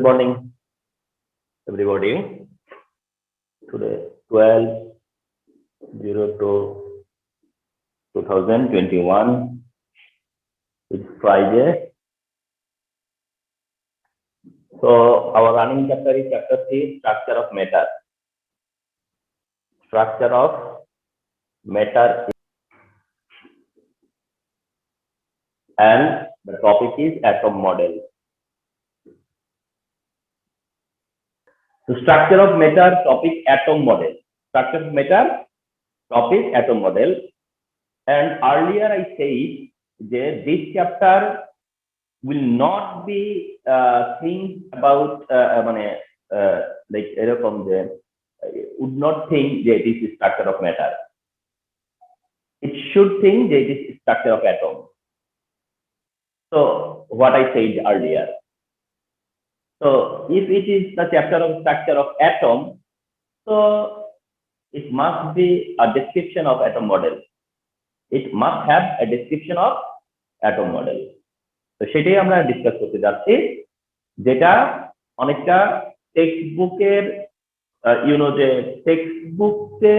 Good morning, everybody. Today, 12/02/2021. It's Friday. So our running chapter is chapter 3, structure of matter. Structure of matter, and the topic is atom model. So structure of matter, topic atom model. Structure of matter, topic atom model. And earlier I said that this chapter will not be think about like এরকম যে would not think that it is structure of matter. It should think that it is structure of atom. So what I said earlier. So if it is the chapter of structure of atom, so it must be a description of atom model. It must have a description of atom model. তো সেটাই আমরা discuss করতে যাচ্ছি, যেটা অনেকটা text বুকের যে text বুককে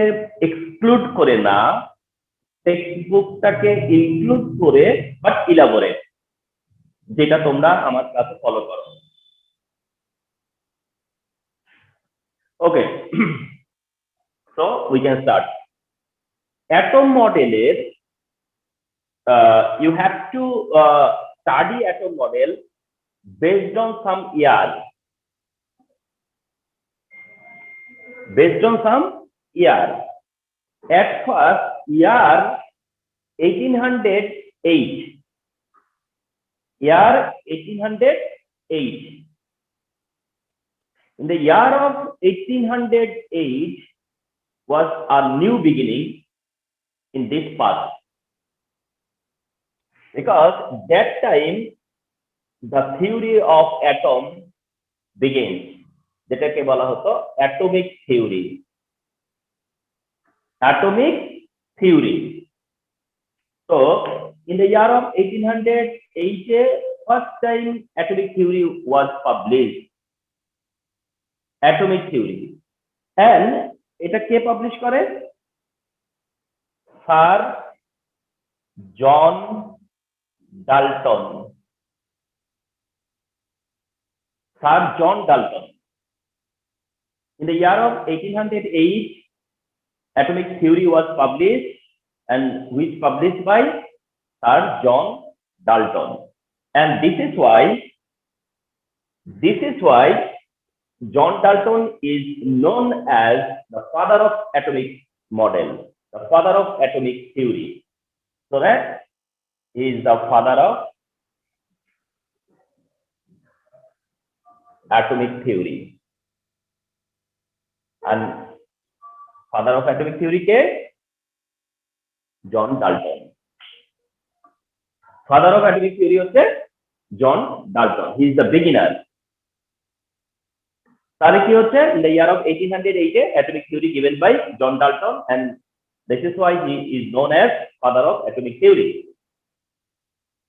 exclude করে না, টেক্সট বুকটাকে ইনক্লুড করে বাট ইলাবোরেট, যেটা তোমরা আমার কাছে ফলো করো। Okay, so we can start. Atom মডেলের you have to study atom model based on some year. Based on some year. At first, year 1808. Year 1808. In the year of 1808 was a new beginning in this path. Because that time the theory of atom begins, যেটাকে বলা হতো atomic theory. Atomic theory. So in the year of 1808, first time atomic theory was published. Atomic theory. And এটা কে publish করে? Sir John Dalton. Sir John Dalton. In the year of 1808, atomic theory was published, and which published by Sir John Dalton. And this is why John Dalton is known as the father of atomic model, the father of atomic theory. So that he is the father of atomic theory. And father of atomic theory ke? John Dalton. Father of atomic theory hoche John Dalton. He is the beginner. Tale ki hoche? In the year of 1808, atomic theory given by John Dalton, and this is why he is known as father of atomic theory.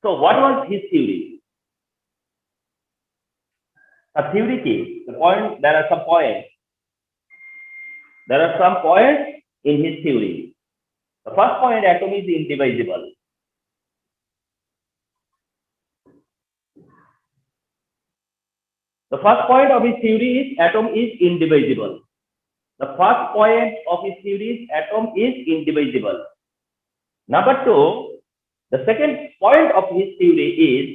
So what was his theory? The theory key, there are some points. There are some points in his theory. The first point, atom is indivisible. The first point of his theory is atom is indivisible. The first point of his theory is atom is indivisible. Number two, the second point of his theory is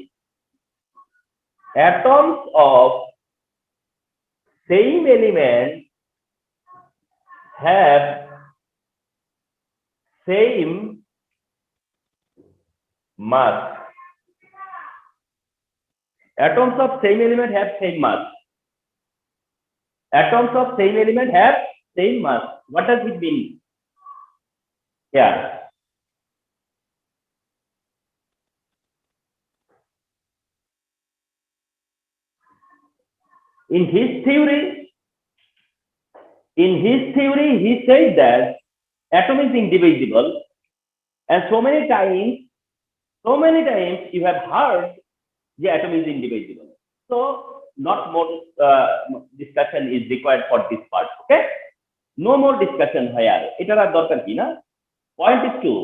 atoms of same element have same mass. Atoms of same element have same mass. Atoms of same element have same mass. What does it mean? Yeah. In his theory, he said that atom is indivisible, and so many times you have heard the atom is indivisible. So not more discussion is required for this part. Okay, no more discussion here. এটার আর দরকার কি না? Point is 2.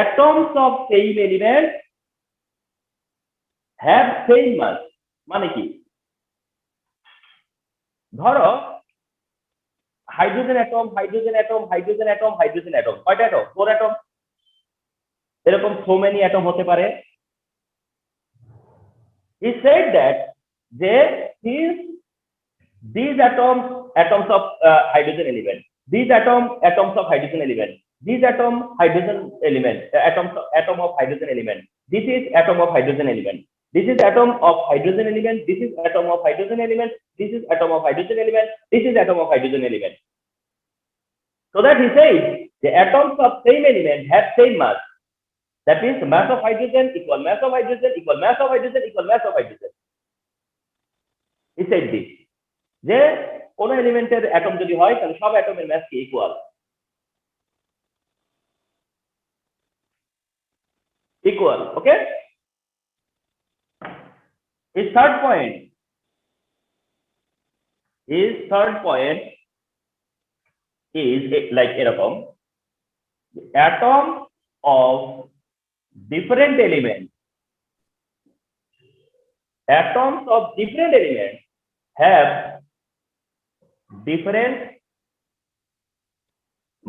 Atoms of same element have same mass. মানে কি? ধরো hydrogen atom, hydrogen atom, hydrogen atom, hydrogen atom, কয়টা atom? 4 atom. এরকম so many atom হতে পারে। He said that since these atoms of hydrogen element, these atoms of hydrogen element, these atom of hydrogen element, this is atom of hydrogen element, this is atom of hydrogen element, this is atom of hydrogen element, this is atom of hydrogen element, this is atom of hydrogen element. So that he says the atoms of same element have same mass. That means mass of hydrogen equal mass of hydrogen equal mass of hydrogen equal mass of hydrogen. He said this. যে কোন এলিমেন্টের atom যদি হয় তাহলে সব অ্যাটমের মাস কি equal. Okay? His third point is like এরকম, atom of different elements, atoms of different elements have different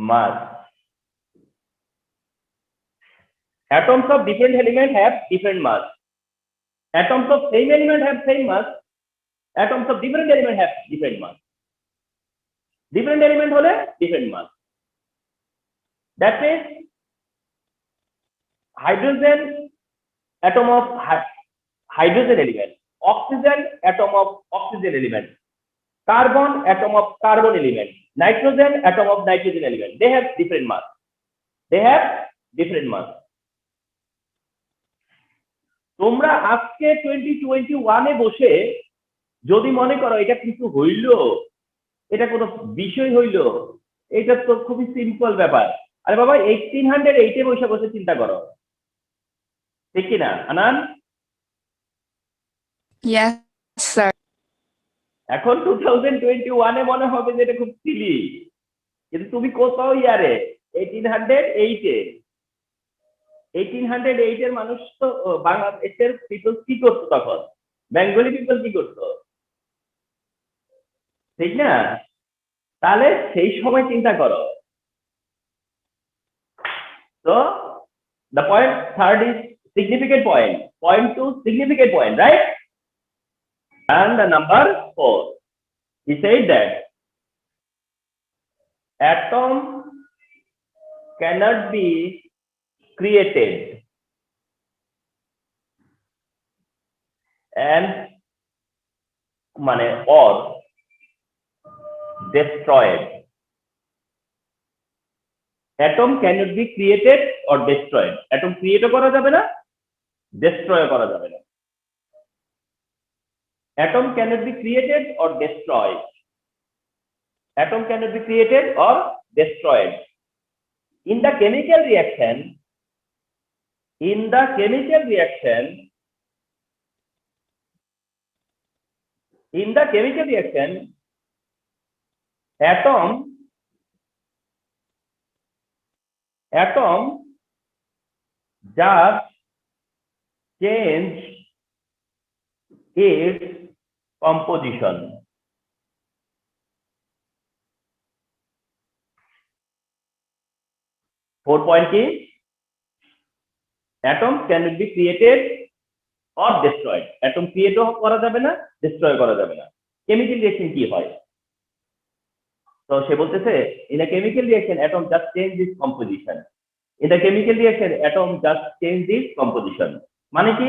mass. Atoms of different elements have different mass. Atoms of same element have same mass. Atoms of different element have different mass. Different element hole different mass. That means hydrogen atom of hydrogen element, oxygen atom of oxygen element, carbon atom of carbon element, nitrogen atom of nitrogen element. They have different mass. তোমরা আজকে 2021 এ বসে যদি মনে করো এটা কিছু হইল, এটা কোনো বিষয় হইল, এটা তো খুবই সিম্পল ব্যাপার। আরে বাবা 1808 এ বসে বসে চিন্তা করো, ঠিক কি না আনান? Yes, sir. এখন 2021 এ মনে হবে যে এটা খুব সিলি, কিন্তু তুমি কোথাও ইয়ারে 1808 এর মানুষ তো বাংলাদেশের পিপল কি করতো তখন? বেঙ্গলি পিপল কি করতো, ঠিক না? তাহলে সেই সময় চিন্তা করো। So the third is significant point. Point 2 significant point, right? And the number 4, he said that atom cannot be created and or destroyed. Atom cannot be created or destroyed. Atom create করা যাবে না, destroy করা যাবে না। Atom cannot be created or destroyed. Atom cannot be created or destroyed. In the chemical reaction, atom just change its composition. Four point key, atoms cannot be created or destroyed. Atom create করা যাবে না, destroy করা যাবে না। Chemical reaction কি হয়? তো সে বলতেছে in a chemical reaction atom just change its composition. In the chemical reaction atom just change its composition. মানে কি?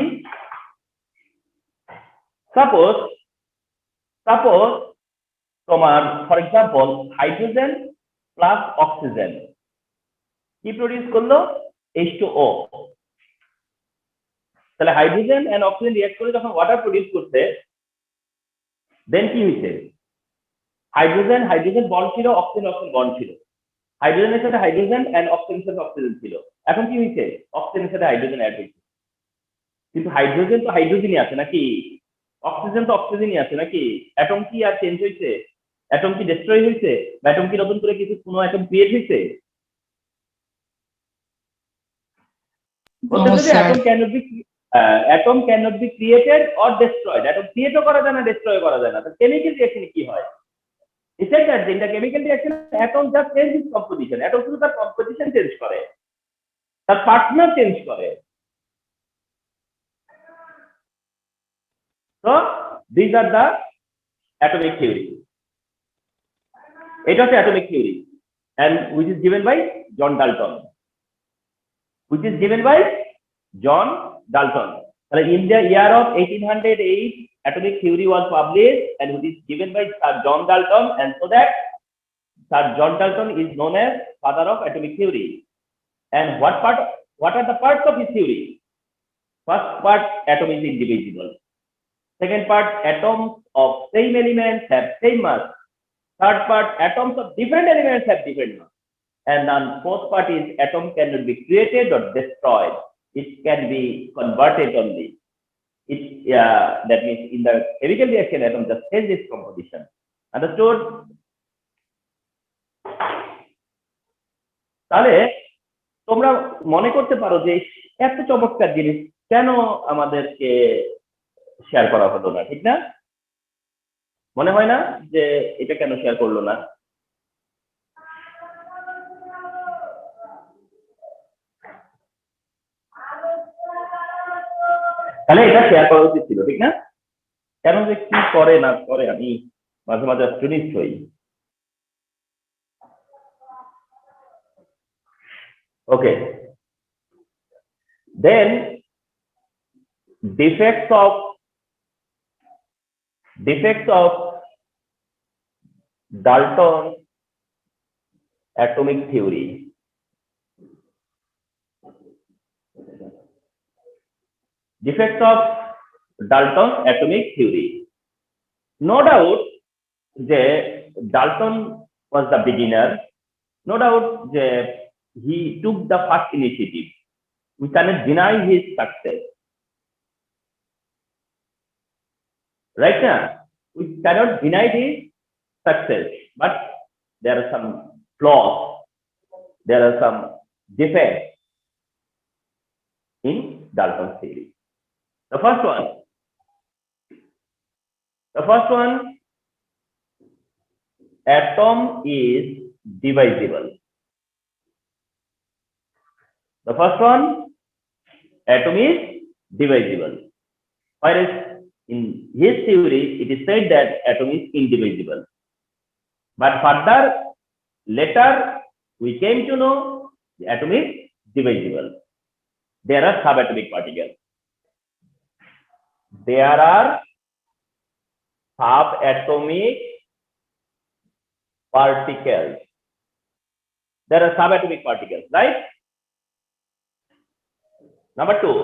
Suppose তোমার for example hydrogen plus oxygen কি প্রডিউস করলো? H2O। তাহলে হাইড্রোজেন এন্ড অক্সিজেন রিঅ্যাক্ট করে যখন ওয়াটার প্রডিউস করতে, দেন কি হইছে? হাইড্রোজেন বন্ড ছিল, অক্সিজেন বন্ড ছিল, হাইড্রোজেনের সাথে হাইড্রোজেন এন্ড অক্সিজেনের সাথে অক্সিজেন ছিল। এখন কি হইছে? অক্সিজেনের সাথে হাইড্রোজেন অ্যাড হইছে, কিন্তু হাইড্রোজেন তো হাইড্রোজেনই আছে নাকি? অক্সিজেন তো অক্সিজেনই আছে নাকি? অ্যাটম কি আর চেঞ্জ হয়েছে? অ্যাটম কি ডিস্ট্রয় হয়েছে? বা অ্যাটম কি নতুন করে কিছু কোনো অ্যাটম ক্রিয়েট হয়েছে? বলতেছে যে atom can not be created or destroyed. Atom ক্রিয়েটও করা যায় না, ডেস্ট্রয় করা যায় না। তো কেমিক্যাল রিঅ্যাকশনে কি হয়? He said that in the chemical reaction, atom just change its composition. Atom শুধু তার কম্পোজিশন চেঞ্জ করে, তার পার্টনার চেঞ্জ করে। So these are the atomic theory. এটা হচ্ছে atomic theory, and which is given by John Dalton. Which is given by John Dalton. In the year of 1808, atomic theory was published, and which is given by Sir John Dalton, and so that Sir John Dalton is known as father of atomic theory. And what are the parts of his theory? First part, atom is indivisible. Second part, atoms of same elements have same mass. Third part, atoms of different elements have different mass. And then fourth part is atom cannot be created or destroyed. It can be converted only. That means in the chemical reaction, atom just changes its composition. Understood? তাহলে তোমরা মনে করতে পারো যে এত চমৎকার জিনিস কেন আমাদেরকে শেয়ার করা হলো না, ঠিক না? মনে হয় না যে এটা কেন শেয়ার করলো না? তাহলে এটা শেয়ার করা উচিত ছিল, ঠিক না? কেন যে কি করে না করে আমি মাঝে মাঝে আশ্চর্য হই। Okay. Then defects of Dalton's atomic theory. Defects of Dalton's atomic theory. No doubt that Dalton was the beginner. No doubt that he took the first initiative. We cannot deny his success. Right now, we cannot deny his success, but there are some flaws, there are some defects in Dalton's theory. The first one, atom is divisible. The first one, atom is divisible. Whereas in his theory, it is said that atom is indivisible. But further, later, we came to know the atom is divisible. There are subatomic particles. There are subatomic particles. There are subatomic particles, right? Number two,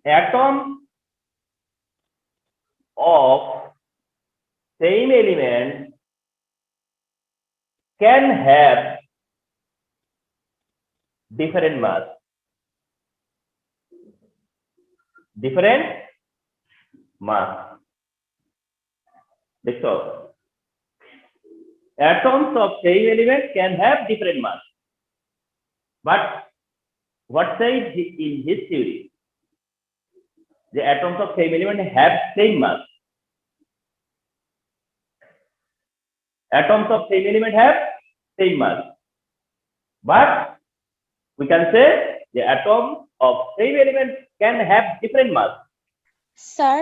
atom of same element can have different mass. So, atoms of same element can have different mass. But what said in his theory? The atoms of same element have same mass. Atoms of same element have same mass. But we can say the atom of same element can have different mass. Sir?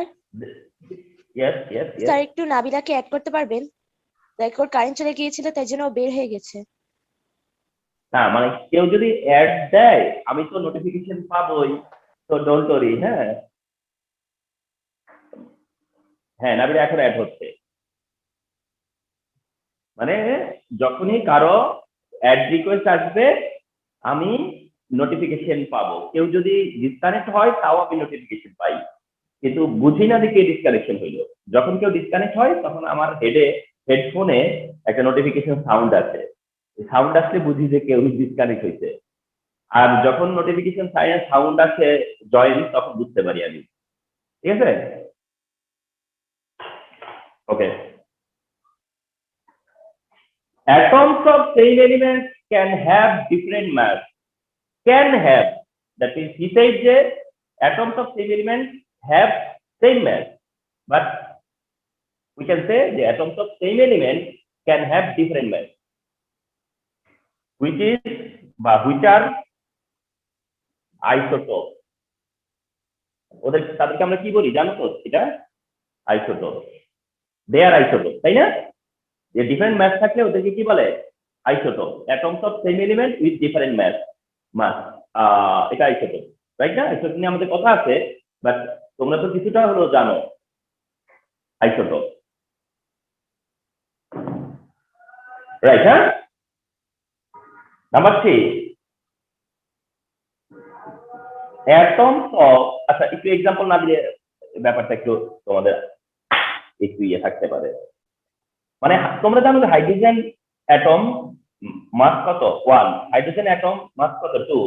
Yes. Sir, একটু নাবিলাকে add করতে পারবেন? Like ওর current চলে গিয়েছিল তাই জন্য ও বের হয়ে গেছে। না মানে কেউ যদি অ্যাড দেয় আমি তো নোটিফিকেশন পাবোই, তো ডোন্ট ওরি। হ্যাঁ নাবিলা এখন অ্যাড হচ্ছে। মানে যখনই কারো অ্যাড রিকোয়েস্ট আসবে আমি নোটিফিকেশন পাবো। কেউ যদি ডিসকানেক্ট হয় তাও আমি নোটিফিকেশন পাই, কিন্তু বুঝি না যে কে ডিসকানেকশন হইলো। যখন কেউ ডিসকানেক্ট হয় তখন আমার হেডফোনে একটা নোটিফিকেশন সাউন্ড আছে, সাউন্ড আসলে বুঝি যে কেউ ডিসকানেক্ট হয়েছে। আর যখন নোটিফিকেশন সাউন্ড আসে জয়েন, তখন বুঝতে পারি আমি ঠিক আছে? ওকে, atoms of same elements can have different mass. Can have, that means he said যে atoms of same elements have same mass, but we can say the atoms of same elements can have different mass, which are isotope. তাদেরকে আমরা কি বলি জানো তো? এটা isotope, they are isotope, তাই না? যে ডিফারেন্ট ম্যাস থাকলে ওদেরকে কি বলে? Isotope. Atoms of same element with different mass, এটা আইসোটোপ, রাইট না? আইসোটোপ নিয়ে আমাদের কথা আছে, বাট তোমরা তো কিছুটা হলো জানো আইসোটোপ, রাইট? হ্যাঁ, নাম্বার 3, অ্যাটমস অফ, আচ্ছা একটু এক্সাম্পল না দিলে ব্যাপারটা একটু তোমাদের একটু ইয়ে থাকতে পারে। মানে তোমরা জানো যে হাইড্রোজেন অ্যাটম মাস কত? 1, হাইড্রোজেন অ্যাটম মাস কত? 2,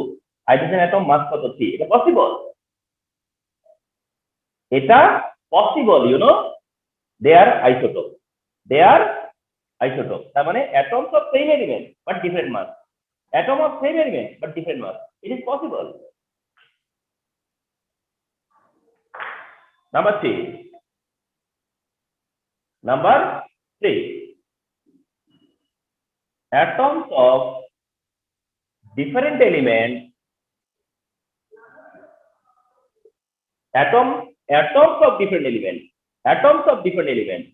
হাইড্রোজেন অ্যাটম মাস কত? 3। এটা পসিবল, এটা possible, you know, they are isotope, they are isotope. তার মানে atoms of same element but different mass, atom of same element but different mass, it is possible. Number 3, atoms of different elements, atoms of different elements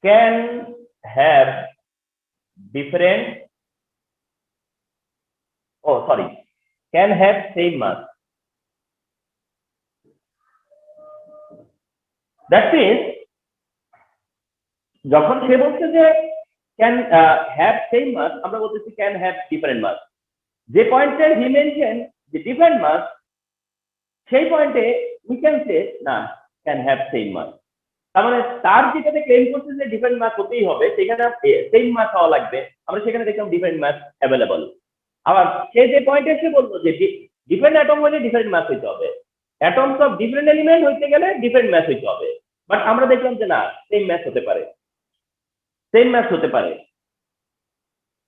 can have different, can have same mass. That means যখন সে বলছে যে can have same মাস, আমরা বলতেছি can have different মাস। যে পয়েন্টে হি mention যে different মাস, সেই পয়েন্টে উই ক্যান সে না, ক্যান হ্যাভ সেম মাস। তার মানে তার যেটাতে ক্লেম করছে যে ডিফারেন্ট মাস হতেই হবে, সেখানে সেম মাস হওয়া লাগবে, আমরা সেখানে দেখলাম ডিফারেন্ট মাস অ্যাভেলেবল। আবার সে যে পয়েন্টে এসে বলবো যে ডিফারেন্ট অ্যাটম হলে ডিফারেন্ট মাস হইতে হবে, অ্যাটমস অফ ডিফারেন্ট এলিমেন্ট হইতে গেলে ডিফারেন্ট মাস হইতে হবে, বাট আমরা দেখলাম যে না, সেম মাস হতে পারে, সেম মাস হতে পারে।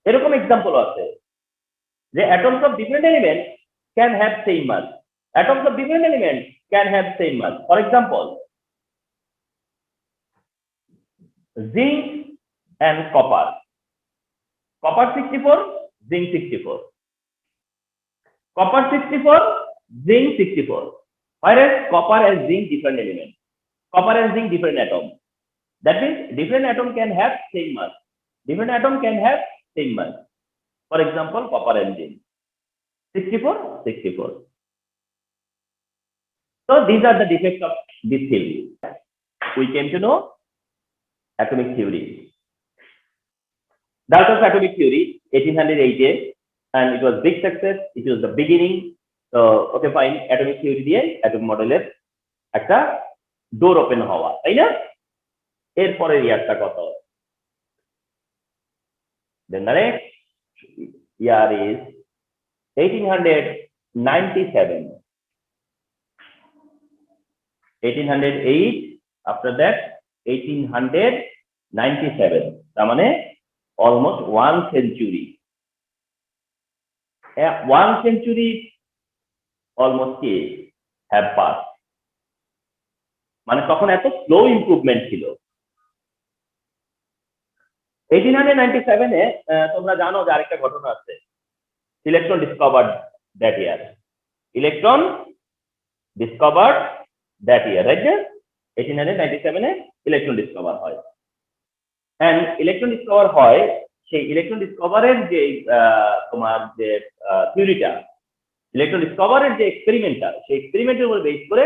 এরকম এক্সাম্পল আছে যে atoms of different elements can have same mass, atoms of different elements can have same mass. For example, zinc and copper, 64, zinc 64, copper 64, zinc 64, whereas copper and zinc different elements, copper and zinc different atom. That means different atom can have same mass, different atom can have same mass. For example, copper and zinc 64, 64. So these are the defects of this theory. We came to know atomic theory. Dalton's atomic theory, 1808, and it was big success. It was the beginning. So okay, fine. Atomic theory দিয়ে atomic মডেলের একটা door open হওয়া, তাই না? এরপরের ইয়ারটা কত? Then the next year is 1897. 1808, after that 1897, তার মানে almost 1 century, 1 century almost have passed. মানে তখন এত স্লো ইমপ্রুভমেন্ট ছিল। 1897 এ তোমরা জানো যে আরেকটা ঘটনা আছে, electron discovered that year, electron discovered that year, right? 1897 A electron discover হয়, এন্ড ইলেকট্রন ডিসকভার হয়, সেই ইলেকট্রন ডিসকভারের যে তোমার যে থিওরিটা, ইলেকট্রন ডিসকভারের যে এক্সপেরিমেন্টটা, সেই এক্সপেরিমেন্টের উপর বেস করে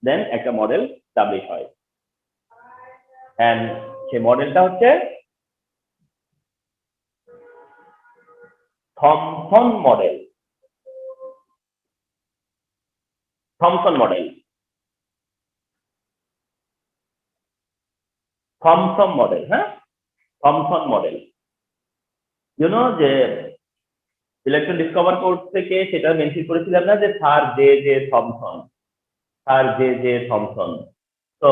দেন একটা মডেল স্টাবলিশ হয়, এন্ড সেই মডেলটা হচ্ছে Thomson model. Thomson model, Thomson model, হ্যাঁ, থমসন মডেল। ইউ নো যে ইলেকট্রন ডিসকভার কোর্স থেকে সেটা মেনশন করেছিলাম না যে sir J J Thomson, sir J J Thomson. তো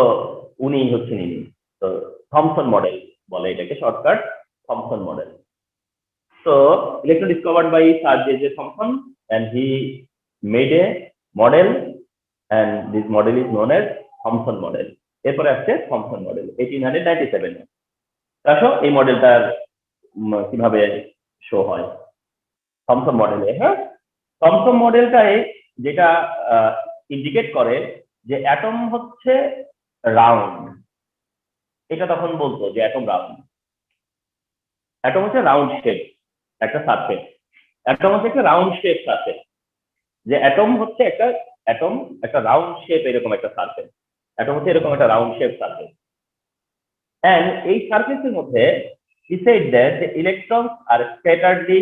উনি হচ্ছেন ইনি। তো থমসন মডেল বলে এটাকে, shortcut Thomson model. So electron discovered by Sir J.J. Thomson, and he made a model, and this model is known as Thomson model. এরপরে আসছে Thomson model 1897 এ। আসো এই মডেলটার কিভাবে শো হয় থমসন মডেলে। হ্যাঁ, থমসন মডেলটাই যেটা ইন্ডিকেট করে যে অ্যাটম হচ্ছে রাউন্ড। এটা তখন বলতো যে অ্যাটম রাউন্ড, অ্যাটম হচ্ছে রাউন্ড শেপ একটা সারফেস, অ্যাটম হচ্ছে একটা রাউন্ড শেপ সারফেস, যে অ্যাটম হচ্ছে একটা রাউন্ড শেপ, এরকম একটা সারফেস। অ্যাটম হচ্ছে এরকম একটা রাউন্ড শেপ সারফেস, এন্ড এই সারফেসের মধ্যে he said that the electrons are scatteredly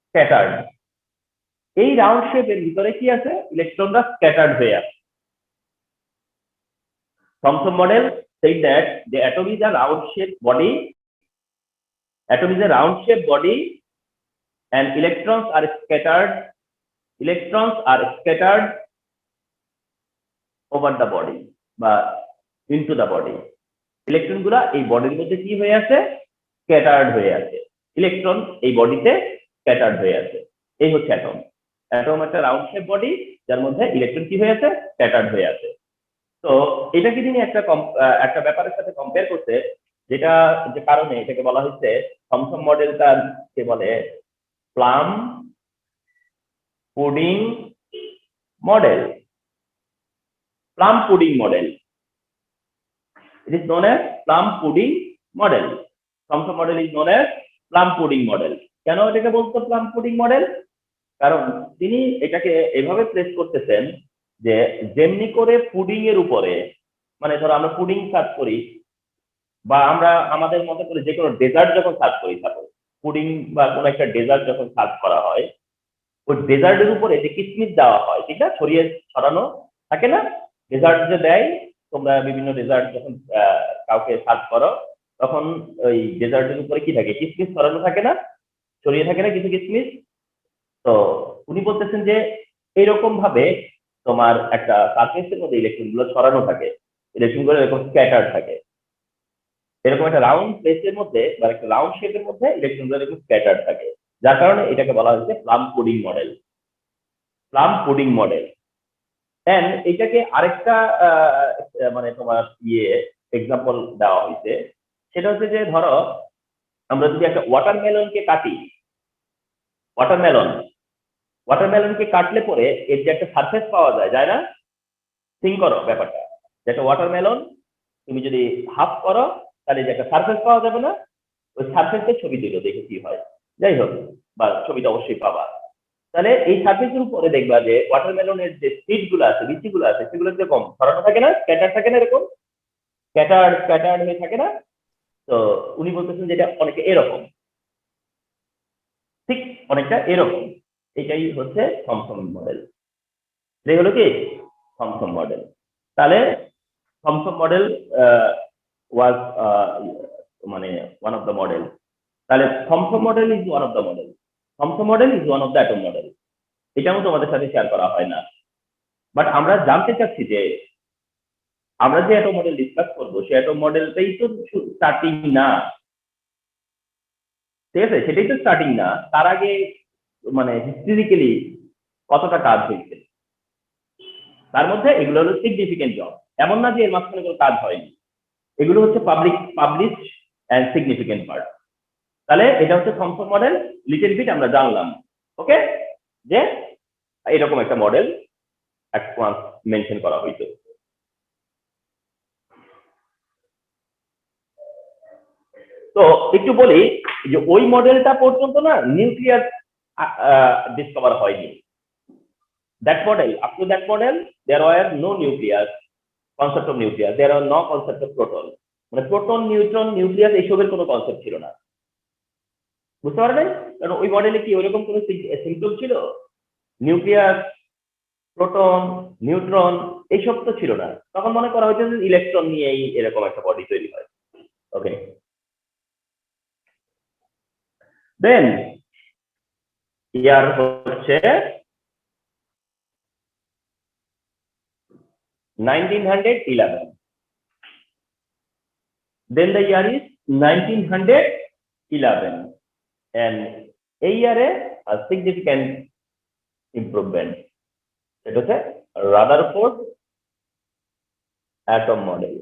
scattered. এই রাউন্ড শেপের ভিতরে কি আছে? ইলেকট্রনরা স্ক্যাটার্ড হয়ে আছে। Thomson model said that the atom is a round shaped body, atom is a round shaped body and electrons are scattered over the body বা into the body. Electron গুলা এই বডির মধ্যে কি হয়ে আছে? স্ক্যাটার্ড হয়ে আছে। ইলেকট্রন এই বডিতে স্ক্যাটার্ড হয়ে আছে। এই হচ্ছে অ্যাটম। অ্যাটম একটা রাউন্ড শেপ বডি যার মধ্যে ইলেকট্রন কি হয়ে আছে? স্ক্যাটার্ড হয়ে আছে। তো এটাকে তিনি একটা ব্যাপারের সাথে কম্পেয়ার করতে, যেটা যে কারণে এটাকে বলা হচ্ছে থমসন মডেলটাকে বলে plum pudding model. Plum pudding model, it is known as plum pudding model. Thomson model is known as plum pudding model. কেন এটাকে বলতো plum pudding model? কারণ তিনি এটাকে এভাবে প্লেস করতেছেন যে যেমনি করে পুডিং এর উপরে, মানে ধরো আমরা পুডিং সার্চ করি বা আমরা আমাদের মতো করে যে কোনো ডেজার্ট যখন সার্চ করি, তারপর পুডিং বা কোনো একটা ডেজার্ট যখন সার্চ করা হয়, ওই ডেজার্টের উপরে যে কিসমিস দেওয়া হয়, ঠিক না, ছড়ানো থাকে না, ডেজার্ট যে দেয়, তোমরা বিভিন্ন ডেজার্ট যখন কাউকে সার্চ করো তখন ওই ডেজার্টের উপরে কি থাকে? কিসমিস ছড়ানো থাকে না, ছড়িয়ে থাকে না কিছু কিসমিস। তো উনি বলতেছেন যে এইরকম ভাবে তোমার একটা সারফেসের মধ্যে ইলেকট্রন গুলো ছড়ানো থাকে, ইলেকট্রন গুলো এরকম স্ক্যাটার থাকে, এরকম একটা রাউন্ড প্লেসের মধ্যে বা একটা রাউন্ড শেপের মধ্যে ইলেকট্রন গুলো এরকম স্ক্যাটার থাকে, যার কারণে এটাকে বলা হচ্ছে plum pudding model. Plum pudding model. And এটাকে আরেকটা মানে তোমার এক্সাম্পল দেওয়া হয়েছে, সেটা হচ্ছে যে ধরো আমরা যদি একটা ওয়াটারমেলনকে কাটি, ওয়াটারমেলনকে কাটলে পরে এর যে একটা সারফেস পাওয়া যায় না? থিঙ্ক করো ব্যাপারটা, যে একটা ওয়াটারমেলন তুমি যদি হাফ করো তাহলে যে একটা সারফেস পাওয়া যাবে না? ওই সারফেসের ছবি দিল, দেখে কি হয়। যাই হোক, বা ছবিটা অবশ্যই পাবা। তাহলে এই সারফেসের উপরে দেখবা যে ওয়াটারমেলনের যে সিড গুলো আছে, বিচি গুলো আছে, সেগুলো এরকম ছড়ানো থাকে না, স্ক্যাটার থাকে না, এরকম স্ক্যাটার্ড হয়ে থাকে না? তো উনি বলতেছেন যে এটা অনেকটা এরকম, ঠিক অনেকটা এরকম। এটাই হচ্ছে থমসন মডেল। এটাই হলো কি থমসন মডেল। তাহলে থমসন মডেল ওয়াজ মানে ওয়ান অফ দ্য মডেল। তাহলে Thomson model is one of the model, Thomson model is one of the atom model. এটাও তোমাদের সাথে শেয়ার করা হয় না, বাট আমরা জানতে চাচ্ছি যে আমরা যে অ্যাটম মডেল ডিসকাস করবো সেই অ্যাটম মডেলটাই তো স্টার্টিং না, ঠিক আছে? সেটাই তো স্টার্টিং না, তার আগে মানে হিস্টোরিক্যালি কতটা কাজ হয়েছে, তার মধ্যে এগুলো হলো সিগনিফিকেন্ট জব। এমন না যে এর মাঝখানে কোনো কাজ হয়নি, এগুলো হচ্ছে পাবলিশ এন্ড সিগনিফিকেন্ট পার্ট। তাহলে এটা হচ্ছে থমসন মডেল। লিটল বিট আমরা জানলাম, ওকে, যে এরকম একটা মডেল ওয়ান্স মেনশন করা হয়েছে। তো একটু বলি যে ওই মডেলটা পর্যন্ত না নিউক্লিয়াস ডিসকভার হয়নি। That model, up to that model, there were no nucleus, concept of nucleus, there were no concept of proton, মানে প্রোটন, নিউট্রন, নিউক্লিয়াস এইসবের কোনো কনসেপ্ট ছিল না, বুঝতে পারলেন? কারণ ওই মডেলে কি ওইরকম কোনো সিম্পটম ছিল? নিউক্লিয়াস, প্রোটন, নিউট্রন এইসব তো ছিল না। তখন মনে করা হয়েছে যে ইলেকট্রন নিয়েই এরকম একটা বডি তৈরি হয়। ওকে, দেন ইয়ার হচ্ছে 1911, then the year is 1911, and এই ইয়ারে a significant improvement, এটা হচ্ছে Rutherford atom model.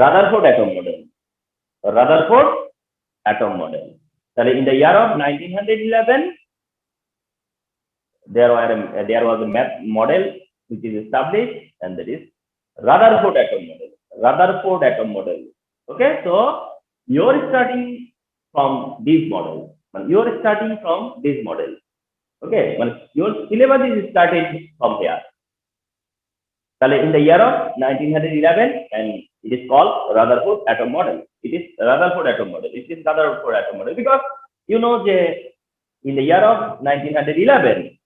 Rutherford atom model, Rutherford atom model. তাহলে in the year of 1911 there was a math model which is established, and that is Rutherford atom model. Rutherford atom model. Okay, so you're starting from this model. You're starting from this model. Okay, your syllabus is started from here. In the year of 1911, and it is called Rutherford atom model. It is Rutherford atom model. It is Rutherford atom model because you know that in the year of 1911,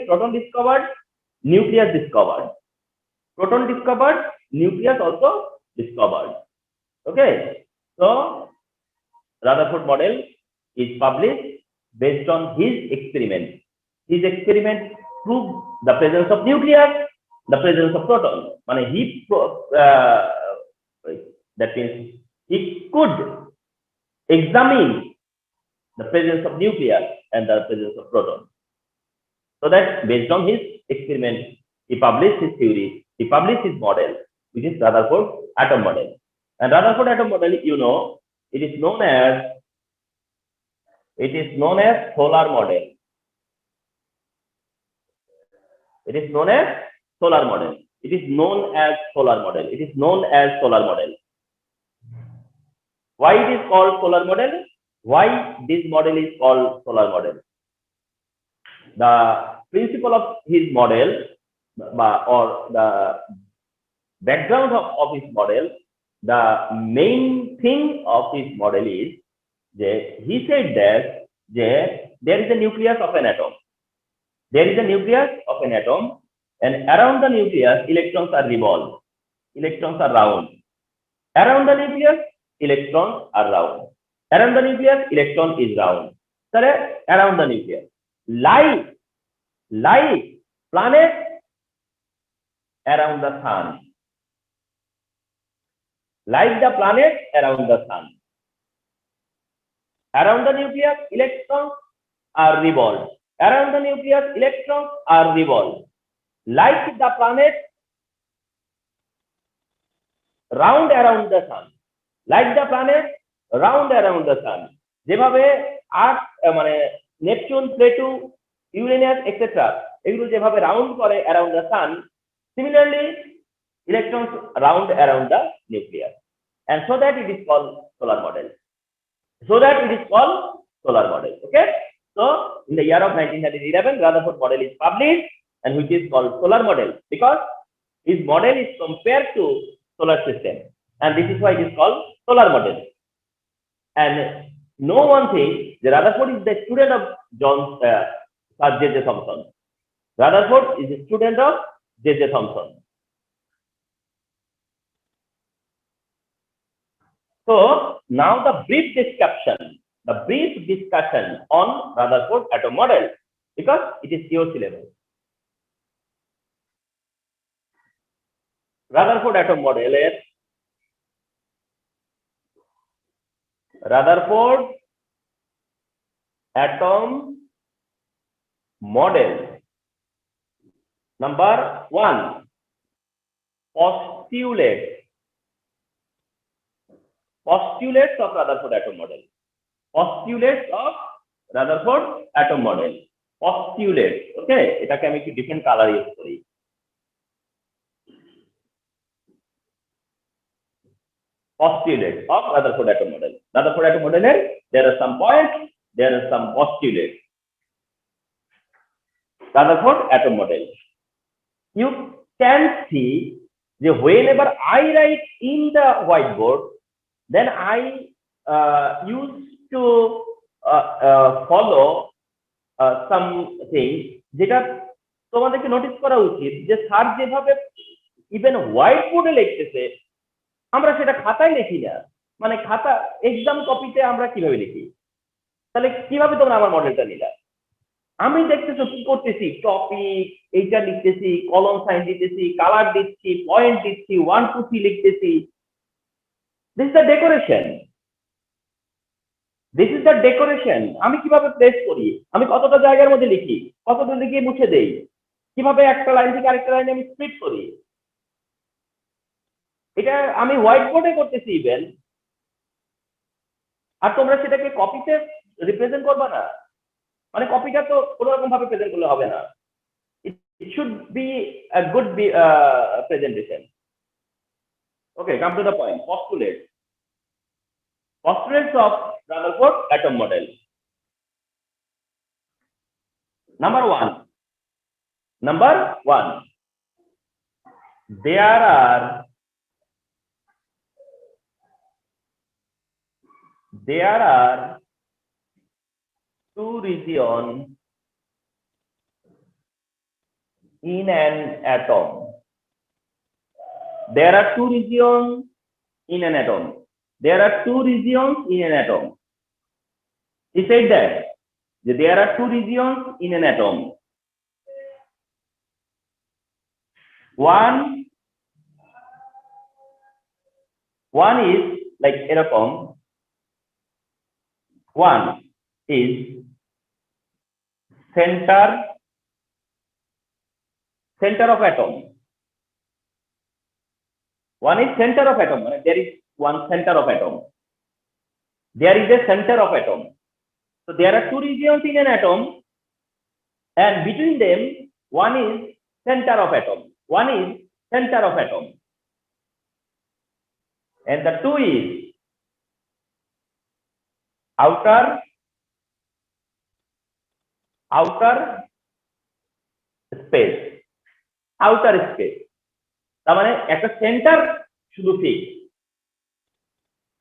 proton discovered, nucleus discovered. Proton discovered, nucleus also discovered. Okay, so Rutherford model is published based on his experiment. His experiment proved the presence of nucleus, the presence of proton. That means he could examine the presence of nucleus and the presence of proton. So that based on his experiment, he published his theory, he published his model, which is Rutherford atom model. And Rutherford atom model, you know, it is known as solar model. It is known as solar model. It is known as solar model. It is known as solar model. Why it is called solar model? Why this model is called solar model? The principle of his model, or the background of his model, the main thing of his model is that he said that there is a nucleus of an atom. There is a nucleus of an atom, and around the nucleus electrons are revolved. Electrons are round. Around the nucleus electrons are round. Around the nucleus electron is round. So around the nucleus, like planet around the sun, like the planet around the sun. Around the nucleus electrons are revolved. Around the nucleus electrons are revolved. Like the planet round around the sun. Like the planet round around the sun. যেভাবে আর্থ Neptune, Plato, Uranus etcetera এগুলো যেভাবে round করে around the sun, similarly electrons round around the nucleus, and so that it is called solar model. Okay, so in the year of 1911 Rutherford model is published, and which is called solar model because his model is compared to solar system, and this is why it is called solar model. And no one thinks that Rutherford is the student of Sir J.J. Thomson. Rutherford is a student of J.J. Thomson. So now the brief discussion on Rutherford atom model, because it is your syllabus. Rutherford atom model is Rutherford atom model. Number 1, postulates of Rutherford atom model. Postulates of Rutherford atom model. Postulates. Okay, এটাকে আমি একটু different colour use করি। Postulates of Rutherford atom model. Rutherford atom model, there are some points, there are some postulates. Rutherford atom model. You can see that whenever I write in the whiteboard, then I used to follow something যেটা তোমাদেরকে notice করা উচিত, যে sir যেভাবে even white বোর্ডে লিখতেছে আমরা সেটা খাতায় লিখি না, মানে খাতা এক্সাম কপিতে আমরা কিভাবে লিখি? তাহলে কিভাবে তোমরা আমার মডেলটা নিলা? আমি দেখতেছো কি করতেছি, টপিক এইটা লিখতেছি, কলম সাইন দিতেছি, কালার দিচ্ছি, পয়েন্ট দিচ্ছি, 1 2 3 লিখতেছি। This is the decoration, this is the decoration. আমি কিভাবে প্লেস করি, আমি কতটা জায়গার মধ্যে লিখি, কতটা লিখে মুছে দেই, কিভাবে একটা লাইন থেকে আরেকটা লাইনে আমি স্প্লিট করি, এটা আমি হোয়াইট বোর্ডে করতেছি ইভেন। আর তোমরা সেটাকে কপিতে রিপ্রেজেন্ট করবা না, মানে কপিটা তো কোনো রকম ভাবে প্রেজেন্ট করলে হবে না। It should be a good presentation. Okay, come to the point. Postulates. Postulates of Rutherford atom model. Number one. There are two regions in an atom. There are two regions in an atom. There are two regions in an atom. He said that there are two regions in an atom. One is like এরকম, one is center of atom. One is center of atom. There is one center of atom. There is a center of atom. So there are two regions in an atom, and between them, one is center of atom. One is center of atom, and the two is outer space. Outer space. তার মানে একটা centre শুধু fix,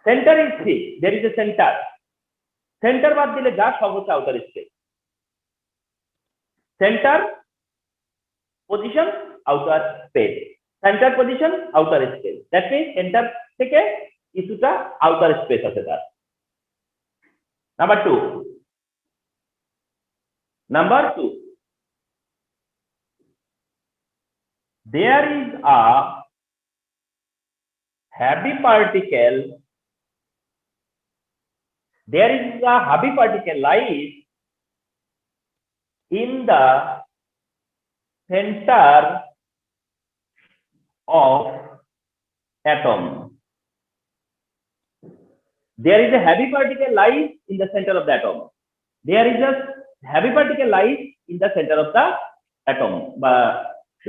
centre is fix, there is a centre. Centre বাদ দিলে যা সব হচ্ছে outer space. Centre position outer space, centre position outer space. That means centre থেকে কিছুটা আউটার স্পেস আছে তার। Number two, there is a heavy particle lies in the center of atom. There is a heavy particle lies in the center of the atom. There is a heavy particle lies in the center of the atom. বা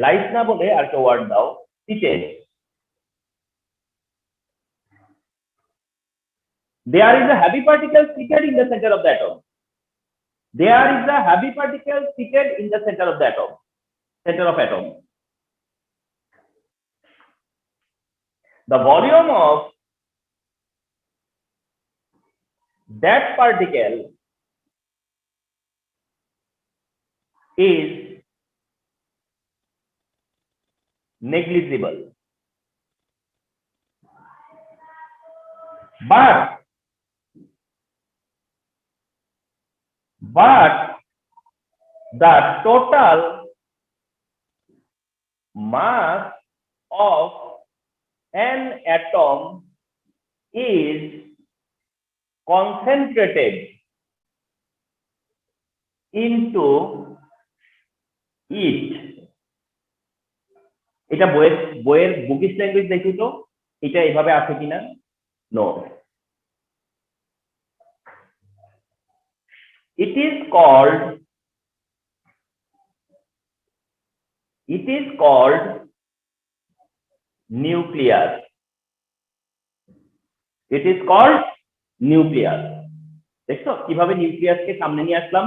lines না বলে আর একটা word দাও, seated. There is a heavy particle seated in the center of the atom. There is a heavy particle seated in the center of the atom. Center of atom. The volume of that particle is negligible, but the total mass of an atom is concentrated into it. এটা বইয়ের bookish language দেখি তো, এটা এইভাবে আছে কিনা? No. It is called nucleus. It is called nucleus. দেখছো কিভাবে নিউক্লিয়াসকে সামনে নিয়ে আসলাম,